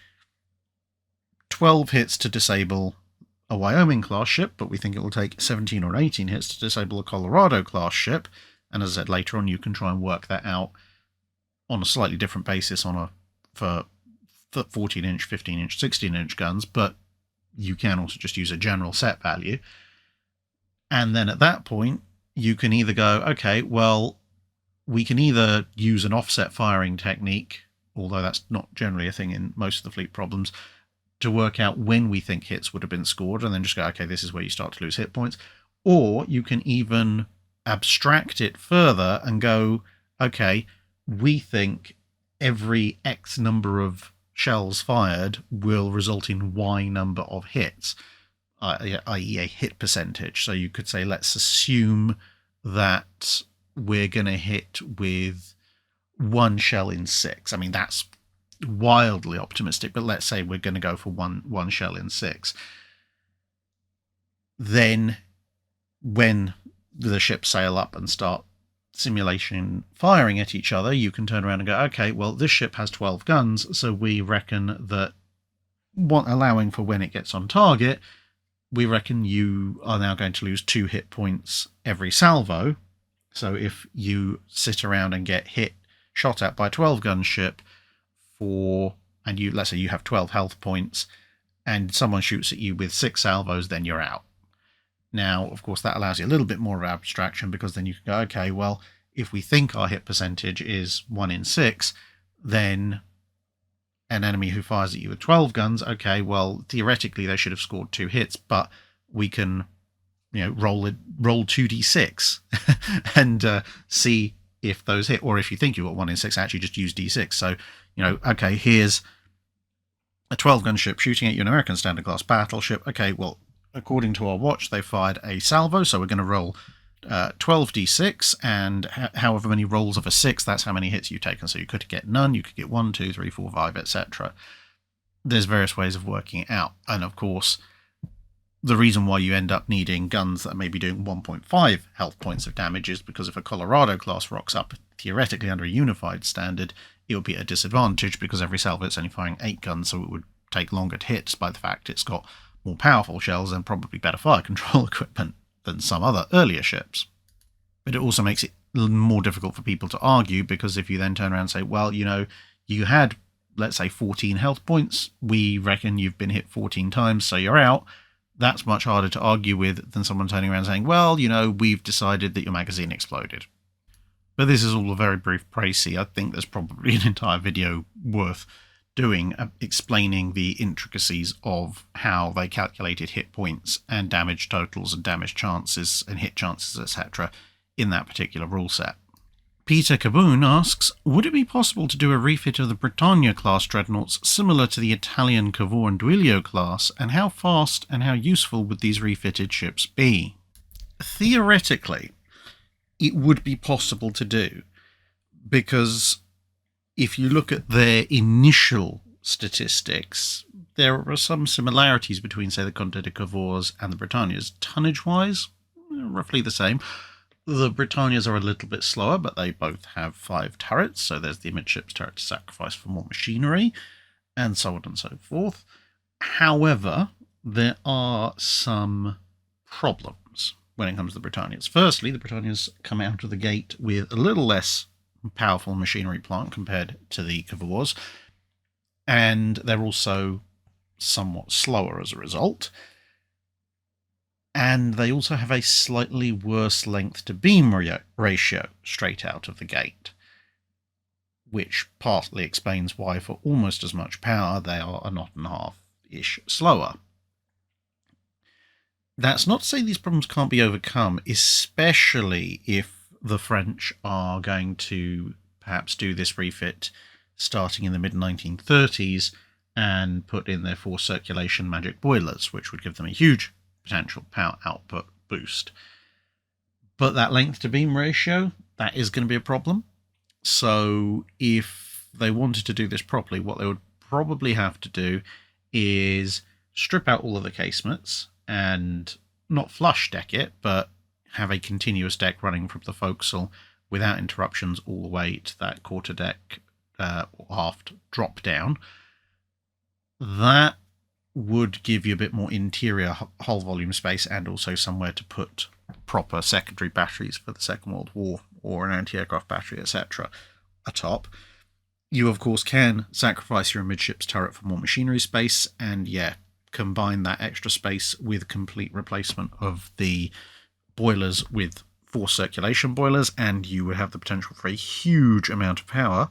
12 hits to disable a Wyoming-class ship, but we think it will take 17 or 18 hits to disable a Colorado-class ship. And as I said, later on, you can try and work that out on a slightly different basis for 14-inch, 15-inch, 16-inch guns, but you can also just use a general set value. And then at that point, you can either go, okay, well, we can either use an offset firing technique, although that's not generally a thing in most of the fleet problems, to work out when we think hits would have been scored, and then just go, okay, this is where you start to lose hit points. Or you can even abstract it further and go, okay, we think every X number of shells fired will result in Y number of hits, i.e. a hit percentage. So you could say, let's assume that we're going to hit with 1 shell in 6. I mean, that's wildly optimistic, but let's say we're going to go for one shell in 6. Then when the ships sail up and start simulation firing at each other, you can turn around and go, okay, well, this ship has 12 guns, so we reckon that, allowing for when it gets on target, we reckon you are now going to lose 2 hit points every salvo. So if you sit around and get shot at by a 12-gun ship let's say you have 12 health points, and someone shoots at you with 6 salvos, then you're out. Now, of course, that allows you a little bit more of abstraction, because then you can go, okay, well, if we think our hit percentage is 1 in 6, then an enemy who fires at you with 12 guns, okay, well, theoretically they should have scored 2 hits, but we can, roll 2d6 and see if those hit, or if you think you got 1 in 6, actually just use d6. So, okay, here's a 12-gun ship shooting at you, an American Standard Class battleship. Okay, well, according to our watch, they fired a salvo, so we're going to roll 12d6, and however many rolls of a 6, that's how many hits you've taken. So you could get none, you could get 1, 2, 3, 4, 5, etc. There's various ways of working it out. And of course, the reason why you end up needing guns that are maybe doing 1.5 health points of damage is because if a Colorado class rocks up, theoretically under a unified standard, it would be at a disadvantage because every salvo's only firing 8 guns, so it would take longer to hit, despite the fact it's got more powerful shells and probably better fire control equipment than some other earlier ships. But it also makes it more difficult for people to argue, because if you then turn around and say, well, you had, let's say, 14 health points, we reckon you've been hit 14 times, so you're out, that's much harder to argue with than someone turning around saying, well, we've decided that your magazine exploded. But this is all a very brief précis. I think there's probably an entire video worth doing, explaining the intricacies of how they calculated hit points and damage totals and damage chances and hit chances, etc. in that particular rule set. Peter Caboon asks, would it be possible to do a refit of the Bretagne class dreadnoughts similar to the Italian Cavour and Duilio class, and how fast and how useful would these refitted ships be? Theoretically, it would be possible to do, because if you look at their initial statistics, there are some similarities between, say, the Conte de Cavours and the Bretagnes. Tonnage-wise, roughly the same. The Bretagnes are a little bit slower, but they both have 5 turrets, so there's the amidships turret to sacrifice for more machinery, and so on and so forth. However, there are some problems when it comes to the Bretagnes. Firstly, the Bretagnes come out of the gate with a little less powerful machinery plant compared to the Cavours, and they're also somewhat slower as a result. And they also have a slightly worse length to beam ratio straight out of the gate, which partly explains why for almost as much power they are a knot and a half-ish slower. That's not to say these problems can't be overcome, especially if the French are going to perhaps do this refit starting in the mid-1930s and put in their forced circulation magic boilers, which would give them a huge potential power output boost. But that length to beam ratio, that is going to be a problem. So if they wanted to do this properly, what they would probably have to do is strip out all of the casemates and not flush deck it, but have a continuous deck running from the forecastle without interruptions all the way to that quarterdeck aft drop down. That would give you a bit more interior hull volume space and also somewhere to put proper secondary batteries for the Second World War or an anti-aircraft battery, etc. atop. You, of course, can sacrifice your amidships turret for more machinery space and, combine that extra space with complete replacement of the boilers with forced circulation boilers, and you would have the potential for a huge amount of power,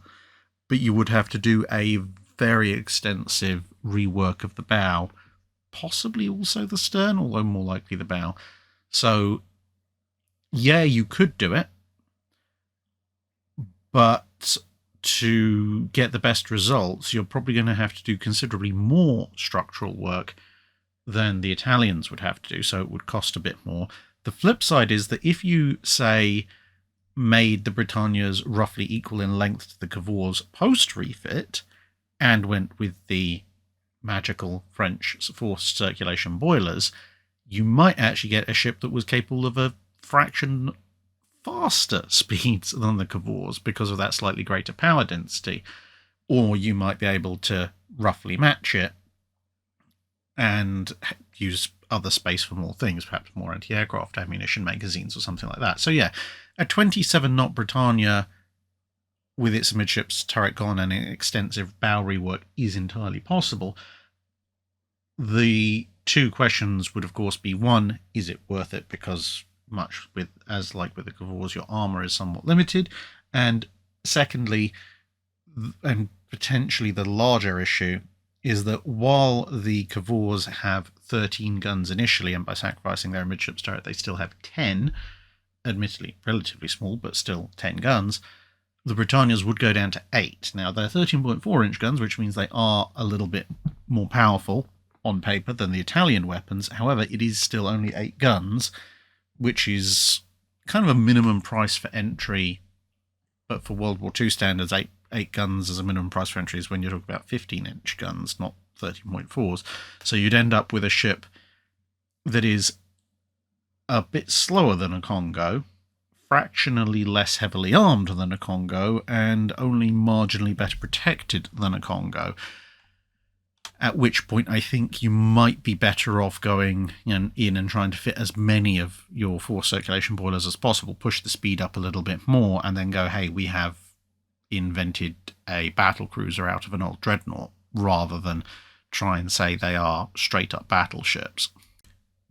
but you would have to do a very extensive rework of the bow, possibly also the stern, although more likely the bow. So, you could do it, but to get the best results, you're probably going to have to do considerably more structural work than the Italians would have to do, so it would cost a bit more. The flip side is that if you, say, made the Bretagnes roughly equal in length to the Cavours post-refit and went with the magical French forced circulation boilers, you might actually get a ship that was capable of a fraction faster speeds than the Cavours because of that slightly greater power density. Or you might be able to roughly match it and use other space for more things, perhaps more anti-aircraft ammunition magazines or something like that. So a 27-knot Bretagne with its amidships turret gone and an extensive bow rework is entirely possible. The two questions would, of course, be, one, is it worth it? Because much as like with the Cavours, your armour is somewhat limited. And secondly, and potentially the larger issue, is that while the Cavours have 13 guns initially, and by sacrificing their amidships turret they still have 10, admittedly relatively small, but still 10 guns, the Bretagnes would go down to 8. Now, they're 13.4-inch guns, which means they are a little bit more powerful on paper than the Italian weapons. However, it is still only 8 guns, which is kind of a minimum price for entry, but for World War II standards, 8 guns as a minimum price for entry is when you're talking about 15-inch guns, not 13.4s. So you'd end up with a ship that is a bit slower than a Congo, fractionally less heavily armed than a Congo, and only marginally better protected than a Congo. At which point I think you might be better off going in and trying to fit as many of your forced circulation boilers as possible, push the speed up a little bit more, and then go, hey, we have invented a battle cruiser out of an old dreadnought, rather than try and say they are straight up battleships.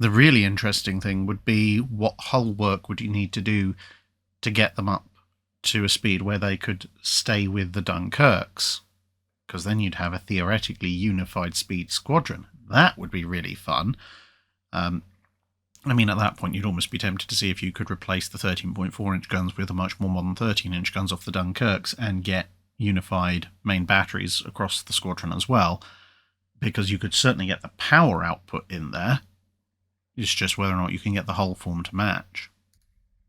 The really interesting thing would be, what hull work would you need to do to get them up to a speed where they could stay with the Dunkirks? Because then you'd have a theoretically unified speed squadron. That would be really fun. I mean, at that point, you'd almost be tempted to see if you could replace the 13.4-inch guns with the much more modern 13-inch guns off the Dunkirks and get unified main batteries across the squadron as well, because you could certainly get the power output in there. It's just whether or not you can get the hull form to match.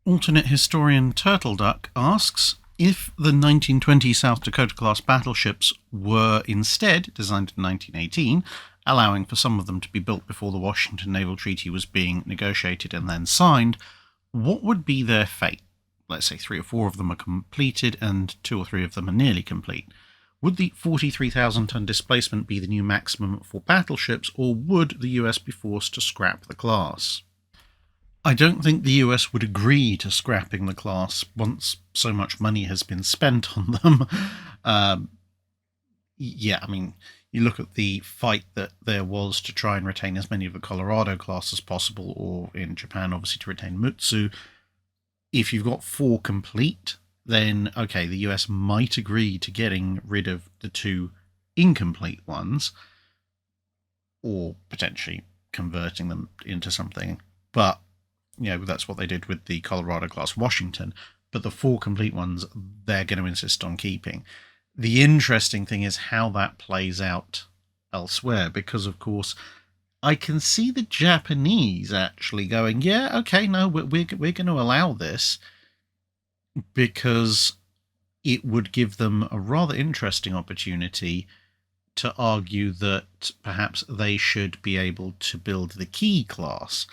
Alternate historian Turtle Duck asks, if the 1920 South Dakota class battleships were instead designed in 1918, allowing for some of them to be built before the Washington Naval Treaty was being negotiated and then signed, what would be their fate? Let's say 3 or 4 of them are completed and 2 or 3 of them are nearly complete. Would the 43,000-ton displacement be the new maximum for battleships, or would the US be forced to scrap the class? I don't think the US would agree to scrapping the class once so much money has been spent on them. I mean, you look at the fight that there was to try and retain as many of the Colorado class as possible, or in Japan, obviously, to retain Mutsu. If you've got 4 complete, then, okay, the US might agree to getting rid of the 2 incomplete ones, or potentially converting them into something. But that's what they did with the Colorado-class Washington. But the 4 complete ones, they're going to insist on keeping. The interesting thing is how that plays out elsewhere, because, of course, I can see the Japanese actually going, yeah, okay, no, we're going to allow this, because it would give them a rather interesting opportunity to argue that perhaps they should be able to build the Key class.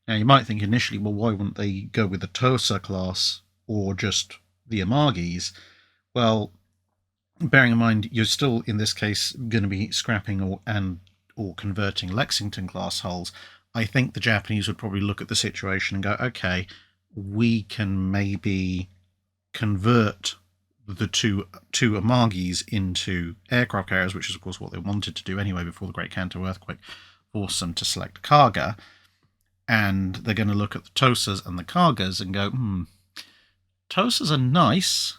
Now, you might think initially, well, why wouldn't they go with the Tosa class or just the Amagis? Well, bearing in mind, you're still, in this case, going to be scrapping or converting Lexington class hulls. I think the Japanese would probably look at the situation and go, okay, we can maybe convert the two Amagis into aircraft carriers, which is, of course, what they wanted to do anyway before the Great Kanto earthquake forced them to select Kaga. And they're going to look at the Tosas and the Kagas and go, Tosas are nice,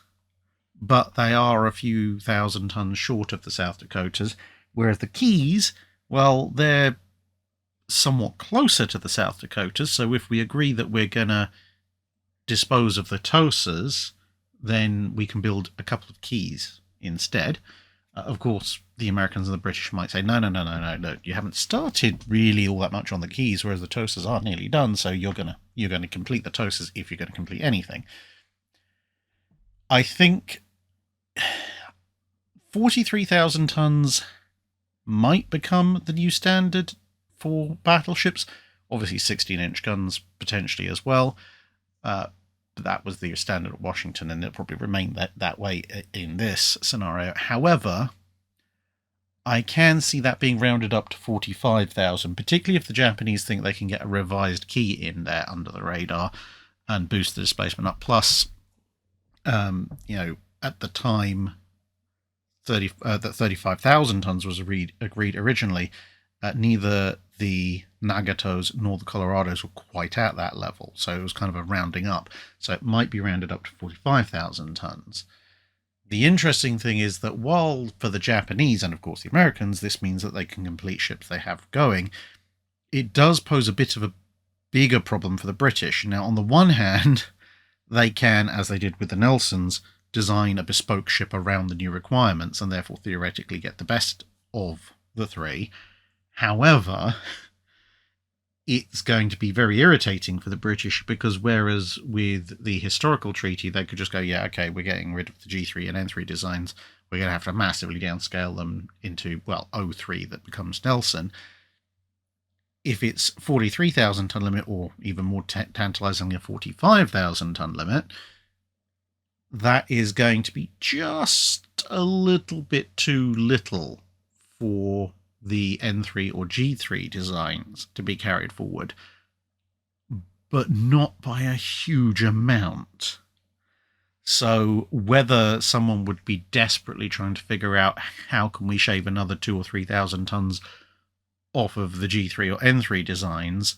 but they are a few thousand tons short of the South Dakotas, whereas the Keys, well, they're somewhat closer to the South Dakotas, so if we agree that we're going to dispose of the Tosas, then we can build a couple of Keys instead. Of course, the Americans and the British might say, no, you haven't started really all that much on the Keys, whereas the Tosas are nearly done, so you're going to complete the Tosas if you're going to complete anything. I think 43,000 tons might become the new standard for battleships. Obviously, 16-inch guns potentially as well. But that was the standard at Washington, and it'll probably remain that way in this scenario. However, I can see that being rounded up to 45,000, particularly if the Japanese think they can get a revised Key in there under the radar and boost the displacement up. Plus, at the time, that 35,000 tons was agreed originally. Neither the Nagatos nor the Colorados were quite at that level, so it was kind of a rounding up. So it might be rounded up to 45,000 tons. The interesting thing is that while for the Japanese and of course the Americans, this means that they can complete ships they have going, it does pose a bit of a bigger problem for the British. Now, on the one hand, they can, as they did with the Nelsons, design a bespoke ship around the new requirements and therefore theoretically get the best of the 3. However, it's going to be very irritating for the British, because whereas with the historical treaty, they could just go, yeah, okay, we're getting rid of the G3 and N3 designs. We're going to have to massively downscale them into, well, O3 that becomes Nelson. if it's 43,000 ton limit, or even more tantalizingly a 45,000 ton limit, that is going to be just a little bit too little for the N3 or G3 designs to be carried forward, but not by a huge amount. So whether someone would be desperately trying to figure out how can we shave another 2,000 or 3,000 tons off of the G3 or N3 designs,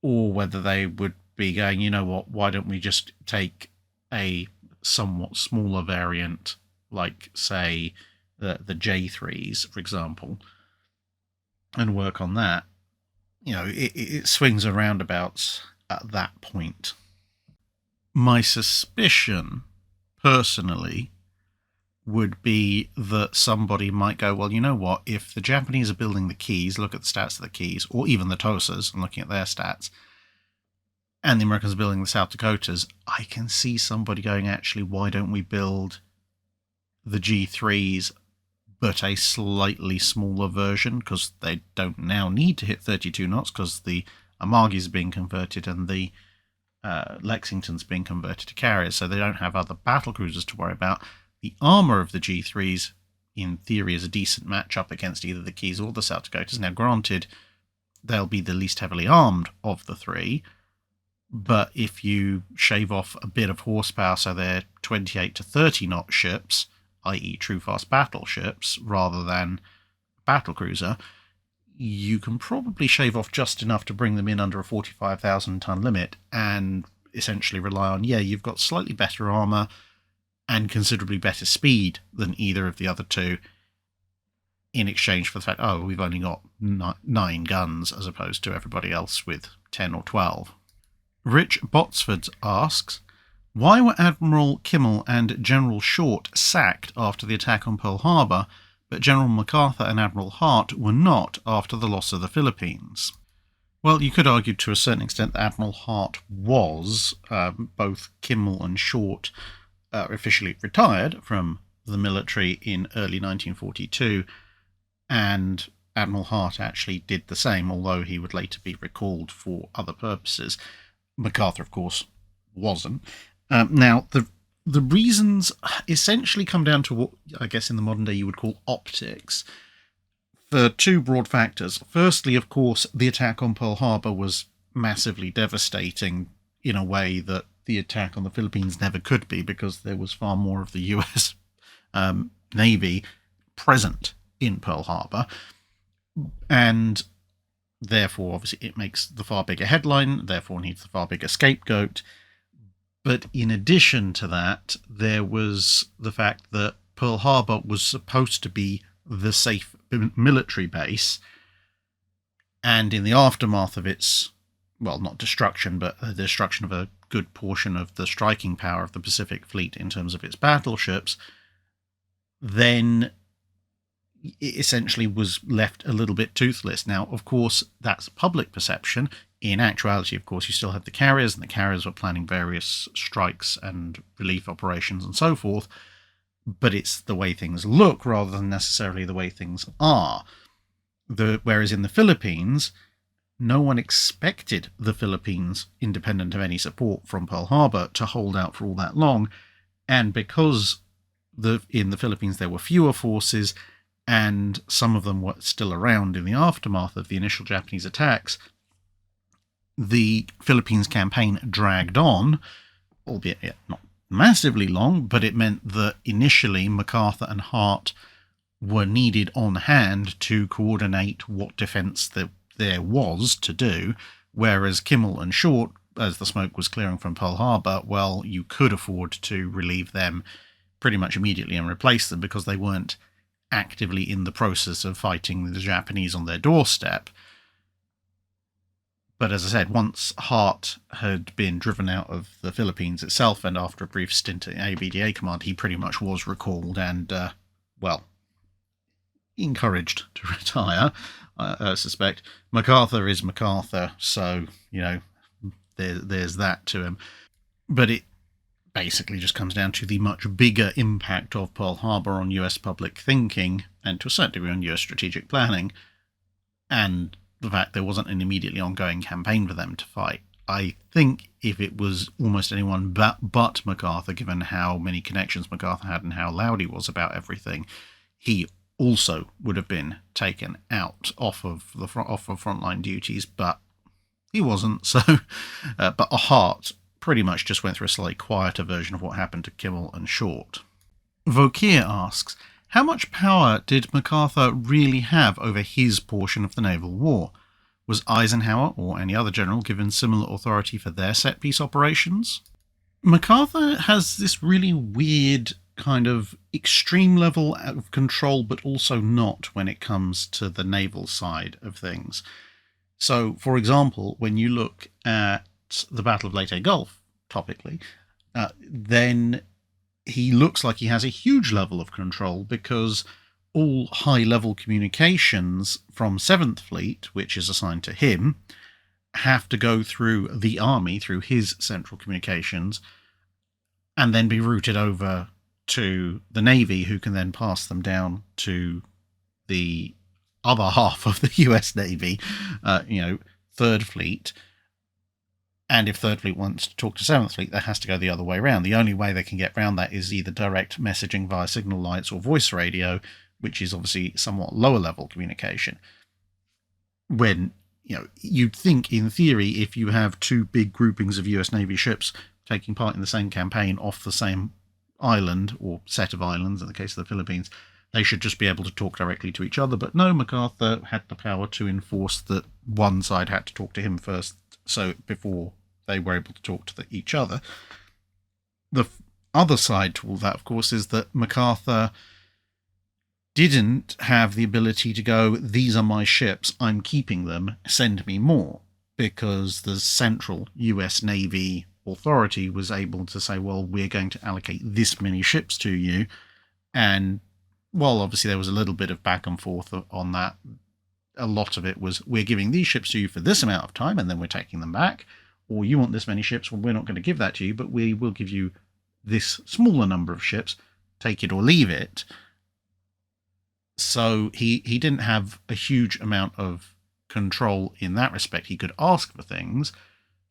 or whether they would be going, you know what, why don't we just take a somewhat smaller variant, like, say, the J3s, for example, and work on that. It swings and roundabouts at that point. My suspicion, personally, would be that somebody might go, well, you know what, if the Japanese are building the keys, look at the stats of the keys, or even the Tosas and looking at their stats, and the Americans are building the South Dakotas, I can see somebody going, actually, why don't we build the G3s, but a slightly smaller version, because they don't now need to hit 32 knots, because the Amagi's being converted and the Lexington's being converted to carriers, so they don't have other battle cruisers to worry about. The armour of the G3s, in theory, is a decent match-up against either the Keys or the South Dakotas. Now, granted, they'll be the least heavily armed of the three, but if you shave off a bit of horsepower, so they're 28 to 30 knot ships, i.e. true fast battleships, rather than battlecruiser, you can probably shave off just enough to bring them in under a 45,000 ton limit and essentially rely on, you've got slightly better armour and considerably better speed than either of the other two, in exchange for the fact, we've only got 9 guns as opposed to everybody else with 10 or 12. Rich Botsford asks, why were Admiral Kimmel and General Short sacked after the attack on Pearl Harbor, but General MacArthur and Admiral Hart were not after the loss of the Philippines? Well, you could argue to a certain extent that Admiral Hart was. Both Kimmel and Short officially retired from the military in early 1942, and Admiral Hart actually did the same, although he would later be recalled for other purposes. MacArthur, of course, wasn't. Now, the reasons essentially come down to what I guess in the modern day you would call optics, for two broad factors. Firstly, of course, the attack on Pearl Harbor was massively devastating in a way that the attack on the Philippines never could be, because there was far more of the US Navy present in Pearl Harbor, and therefore, obviously, it makes the far bigger headline, therefore needs the far bigger scapegoat. But in addition to that, there was the fact that Pearl Harbor was supposed to be the safe military base, and in the aftermath of its, well, not destruction, but the destruction of a good portion of the striking power of the Pacific Fleet in terms of its battleships, then it essentially was left a little bit toothless. Now, of course, that's public perception. In actuality, of course, you still had the carriers, and the carriers were planning various strikes and relief operations and so forth, but it's the way things look rather than necessarily the way things are. Whereas in the Philippines, no one expected the Philippines, independent of any support from Pearl Harbor, to hold out for all that long, and because in the Philippines there were fewer forces, and some of them were still around in the aftermath of the initial Japanese attacks, the Philippines campaign dragged on, albeit not massively long, but it meant that initially MacArthur and Hart were needed on hand to coordinate what defence there was to do, whereas Kimmel and Short, as the smoke was clearing from Pearl Harbor, well, you could afford to relieve them pretty much immediately and replace them because they weren't actively in the process of fighting the Japanese on their doorstep. But as I said, once Hart had been driven out of the Philippines itself, and after a brief stint at ABDA command, he pretty much was recalled and, encouraged to retire, I suspect. MacArthur is MacArthur, so, there's that to him. But it basically just comes down to the much bigger impact of Pearl Harbor on US public thinking, and to a certain degree on US strategic planning, and the fact there wasn't an immediately ongoing campaign for them to fight. I think if it was almost anyone but MacArthur, given how many connections MacArthur had and how loud he was about everything, he also would have been taken out off of frontline duties, but he wasn't. So, but Hart pretty much just went through a slightly quieter version of what happened to Kimmel and Short. Vokir asks, how much power did MacArthur really have over his portion of the naval war? Was Eisenhower or any other general given similar authority for their set-piece operations? MacArthur has this really weird kind of extreme level of control, but also not when it comes to the naval side of things. So, for example, when you look at the Battle of Leyte Gulf, topically, then he looks like he has a huge level of control because all high-level communications from 7th Fleet, which is assigned to him, have to go through the Army, through his central communications, and then be routed over to the Navy, who can then pass them down to the other half of the US Navy, 3rd Fleet. And if 3rd Fleet wants to talk to 7th Fleet, that has to go the other way around. The only way they can get around that is either direct messaging via signal lights or voice radio, which is obviously somewhat lower level communication. When, you'd think in theory, if you have two big groupings of US Navy ships taking part in the same campaign off the same island or set of islands, in the case of the Philippines, they should just be able to talk directly to each other. But no, MacArthur had the power to enforce that one side had to talk to him first, so before they were able to talk to each other. The other side to all that, of course, is that MacArthur didn't have the ability to go, these are my ships, I'm keeping them, send me more, because the central US Navy authority was able to say, well, we're going to allocate this many ships to you. And while obviously there was a little bit of back and forth on that, a lot of it was, we're giving these ships to you for this amount of time and then we're taking them back, or you want this many ships, well, we're not going to give that to you, but we will give you this smaller number of ships, take it or leave it. So he didn't have a huge amount of control in that respect. He could ask for things.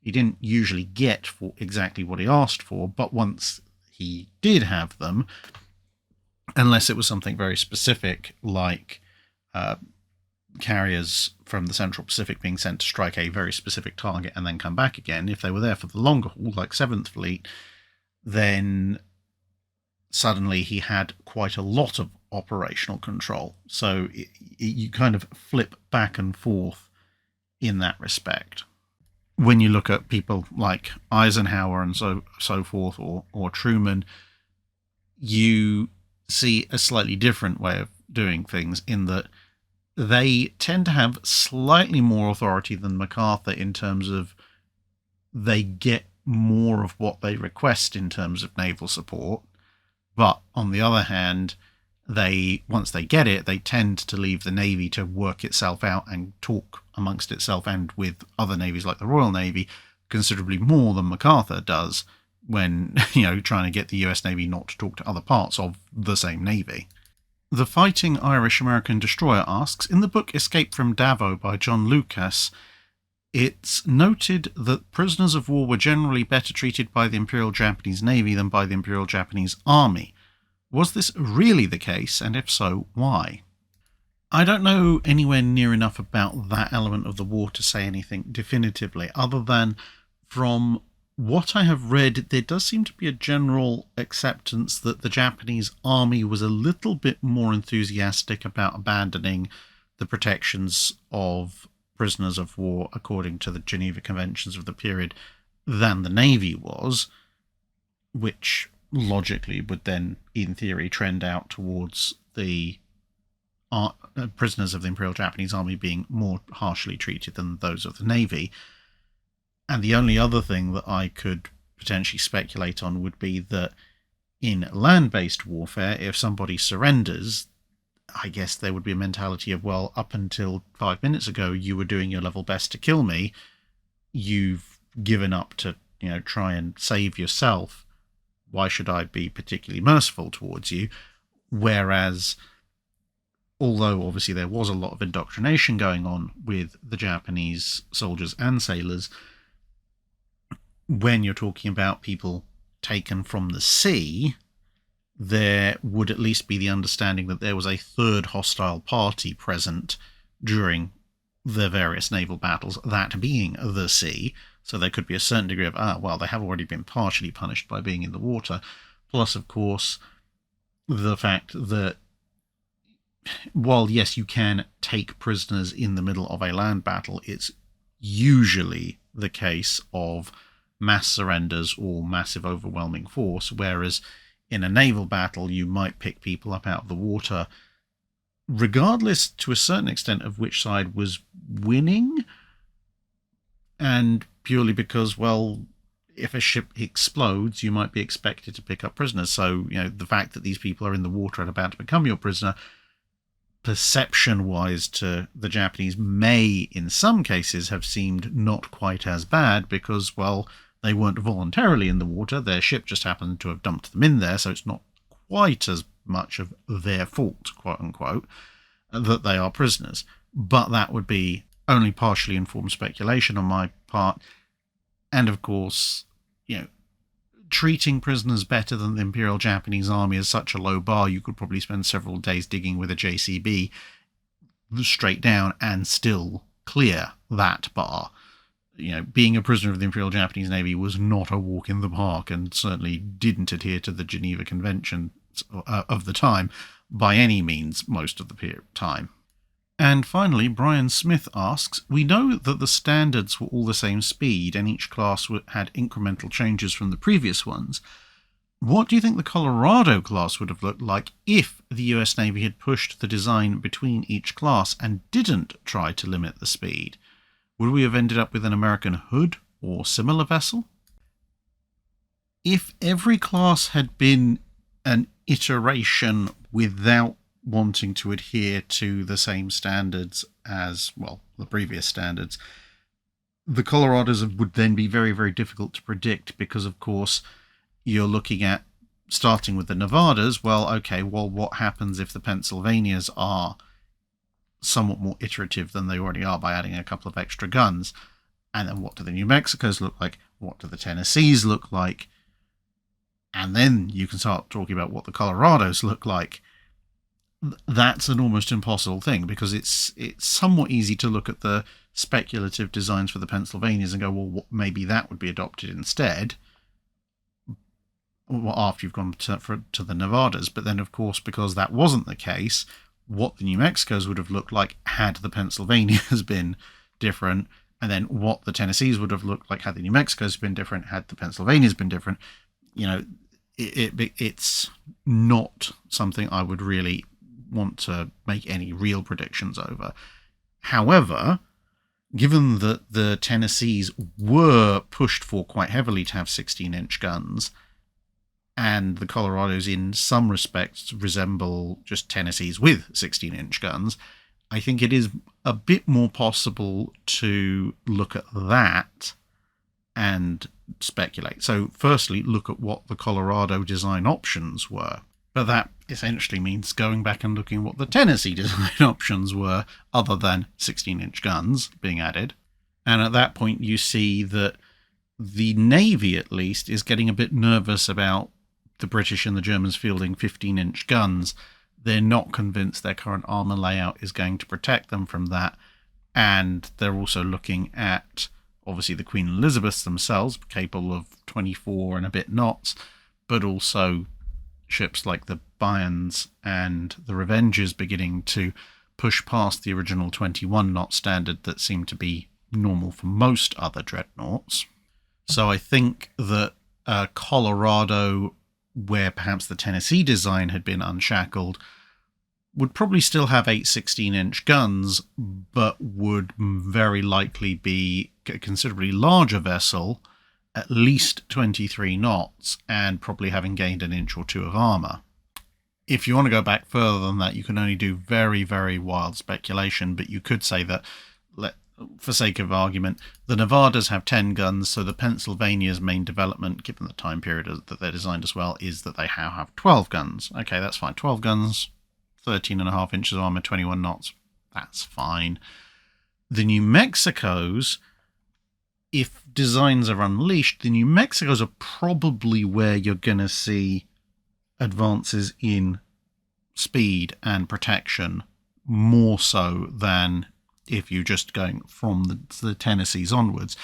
He didn't usually get for exactly what he asked for, but once he did have them, unless it was something very specific, like carriers from the Central Pacific being sent to strike a very specific target and then come back again, if they were there for the longer haul, like 7th Fleet, then suddenly he had quite a lot of operational control. So you kind of flip back and forth in that respect. When you look at people like Eisenhower and so forth, or Truman, you see a slightly different way of doing things in that they tend to have slightly more authority than MacArthur in terms of they get more of what they request in terms of naval support. But on the other hand, once they get it, they tend to leave the Navy to work itself out and talk amongst itself and with other navies like the Royal Navy considerably more than MacArthur does when, trying to get the US Navy not to talk to other parts of the same Navy. The Fighting Irish-American Destroyer asks, in the book Escape from Davao by John Lukacs, it's noted that prisoners of war were generally better treated by the Imperial Japanese Navy than by the Imperial Japanese Army. Was this really the case, and if so, why? I don't know anywhere near enough about that element of the war to say anything definitively, other than from what I have read, there does seem to be a general acceptance that the Japanese Army was a little bit more enthusiastic about abandoning the protections of prisoners of war according to the Geneva Conventions of the period than the Navy was, which logically would then, in theory, trend out towards the prisoners of the Imperial Japanese Army being more harshly treated than those of the Navy. And the only other thing that I could potentially speculate on would be that in land-based warfare, if somebody surrenders, I guess there would be a mentality of, well, up until 5 minutes ago, you were doing your level best to kill me. You've given up to, try and save yourself. Why should I be particularly merciful towards you? Whereas although obviously there was a lot of indoctrination going on with the Japanese soldiers and sailors, when you're talking about people taken from the sea, there would at least be the understanding that there was a third hostile party present during the various naval battles, that being the sea. So there could be a certain degree of, well, they have already been partially punished by being in the water. Plus, of course, the fact that while, yes, you can take prisoners in the middle of a land battle, it's usually the case of mass surrenders or massive overwhelming force, whereas in a naval battle you might pick people up out of the water, regardless to a certain extent of which side was winning, and purely because, well, if a ship explodes, you might be expected to pick up prisoners. So, the fact that these people are in the water and about to become your prisoner, perception-wise to the Japanese, may, in some cases, have seemed not quite as bad because, well, they weren't voluntarily in the water. Their ship just happened to have dumped them in there, so it's not quite as much of their fault, quote-unquote, that they are prisoners. But that would be only partially informed speculation on my part. And, of course, treating prisoners better than the Imperial Japanese Army is such a low bar, you could probably spend several days digging with a JCB straight down and still clear that bar. Being a prisoner of the Imperial Japanese Navy was not a walk in the park, and certainly didn't adhere to the Geneva Convention of the time by any means most of the time. And finally, Brian Smith asks, we know that the standards were all the same speed and each class had incremental changes from the previous ones. What do you think the Colorado class would have looked like if the US Navy had pushed the design between each class and didn't try to limit the speed? Would we have ended up with an American Hood or similar vessel? If every class had been an iteration without wanting to adhere to the same standards as, well, the previous standards, the Colorados would then be very, very difficult to predict because, of course, you're looking at, starting with the Nevadas, what happens if the Pennsylvanias are somewhat more iterative than they already are by adding a couple of extra guns? And then what do the New Mexicos look like? What do the Tennessees look like? And then you can start talking about what the Colorados look like. That's an almost impossible thing because it's somewhat easy to look at the speculative designs for the Pennsylvanias and go, well, maybe that would be adopted instead after you've gone to the Nevadas. But then, of course, because that wasn't the case, what the New Mexicos would have looked like had the Pennsylvanias been different, and then what the Tennessees would have looked like had the New Mexicos been different, had the Pennsylvanias been different. It's not something I would really want to make any real predictions over. However, given that the Tennessees were pushed for quite heavily to have 16-inch guns, and the Colorados in some respects resemble just Tennessees with 16-inch guns, I think it is a bit more possible to look at that and speculate. So firstly, look at what the Colorado design options were. But that essentially means going back and looking at what the Tennessee design options were, other than 16-inch guns being added. And at that point, you see that the Navy, at least, is getting a bit nervous about the British and the Germans fielding 15-inch guns. They're not convinced their current armour layout is going to protect them from that. And they're also looking at, obviously, the Queen Elizabeths themselves, capable of 24 and a bit knots, but also ships like the Bayerns and the Revengers beginning to push past the original 21 knot standard that seemed to be normal for most other dreadnoughts. So I think that Colorado, where perhaps the Tennessee design had been unshackled, would probably still have 8 16-inch guns, but would very likely be a considerably larger vessel, at least 23 knots, and probably having gained an inch or two of armour. If you want to go back further than that, you can only do very, very wild speculation, but you could say that, for sake of argument, the Nevadas have 10 guns, so the Pennsylvania's main development, given the time period that they're designed as well, is that they now have 12 guns. Okay, that's fine. 12 guns, 13.5 inches of armor, 21 knots. That's fine. The New Mexicos, if designs are unleashed, the New Mexicos are probably where you're going to see advances in speed and protection more so than if you're just going from the Tennessees onwards,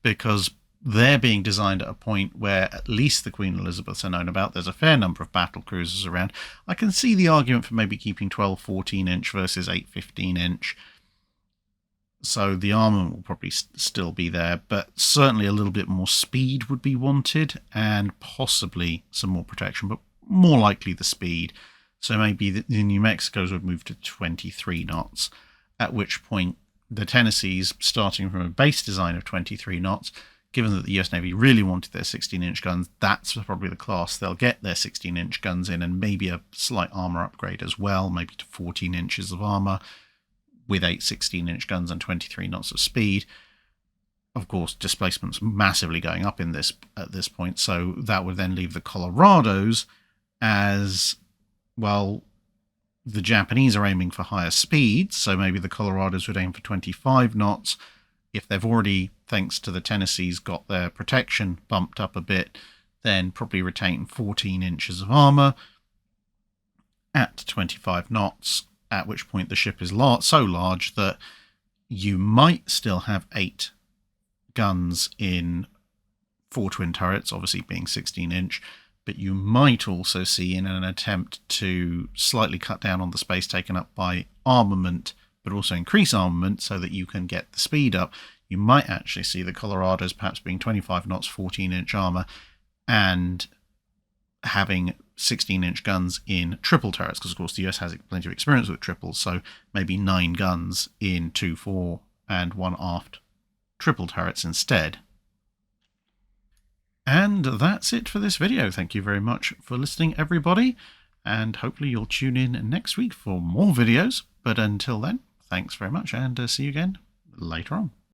because they're being designed at a point where at least the Queen Elizabeths are known about. There's a fair number of battle cruisers around. I can see the argument for maybe keeping 12-14 inch versus 8-15 inch. So the armament will probably still be there, but certainly a little bit more speed would be wanted and possibly some more protection, but more likely the speed. So maybe the New Mexicos would move to 23 knots, at which point the Tennessees, starting from a base design of 23 knots, given that the US Navy really wanted their 16-inch guns, that's probably the class they'll get their 16-inch guns in, and maybe a slight armour upgrade as well, maybe to 14 inches of armour, with 8 16-inch guns and 23 knots of speed. Of course, displacement's massively going up in this at this point, so that would then leave the Colorados as, well, the Japanese are aiming for higher speeds, so maybe the Colorados would aim for 25 knots. If they've already, thanks to the Tennessees, got their protection bumped up a bit, then probably retain 14 inches of armour at 25 knots, at which point the ship is so large that you might still have 8 guns in 4 twin turrets, obviously being 16-inch, but you might also see, in an attempt to slightly cut down on the space taken up by armament, but also increase armament so that you can get the speed up, you might actually see the Colorados perhaps being 25 knots, 14-inch armour, and having 16-inch guns in triple turrets, because of course the US has plenty of experience with triples, so maybe 9 guns in 2 fore and 1 aft triple turrets instead. And that's it for this video. Thank you very much for listening, everybody, and hopefully you'll tune in next week for more videos. But until then, thanks very much, and see you again later on.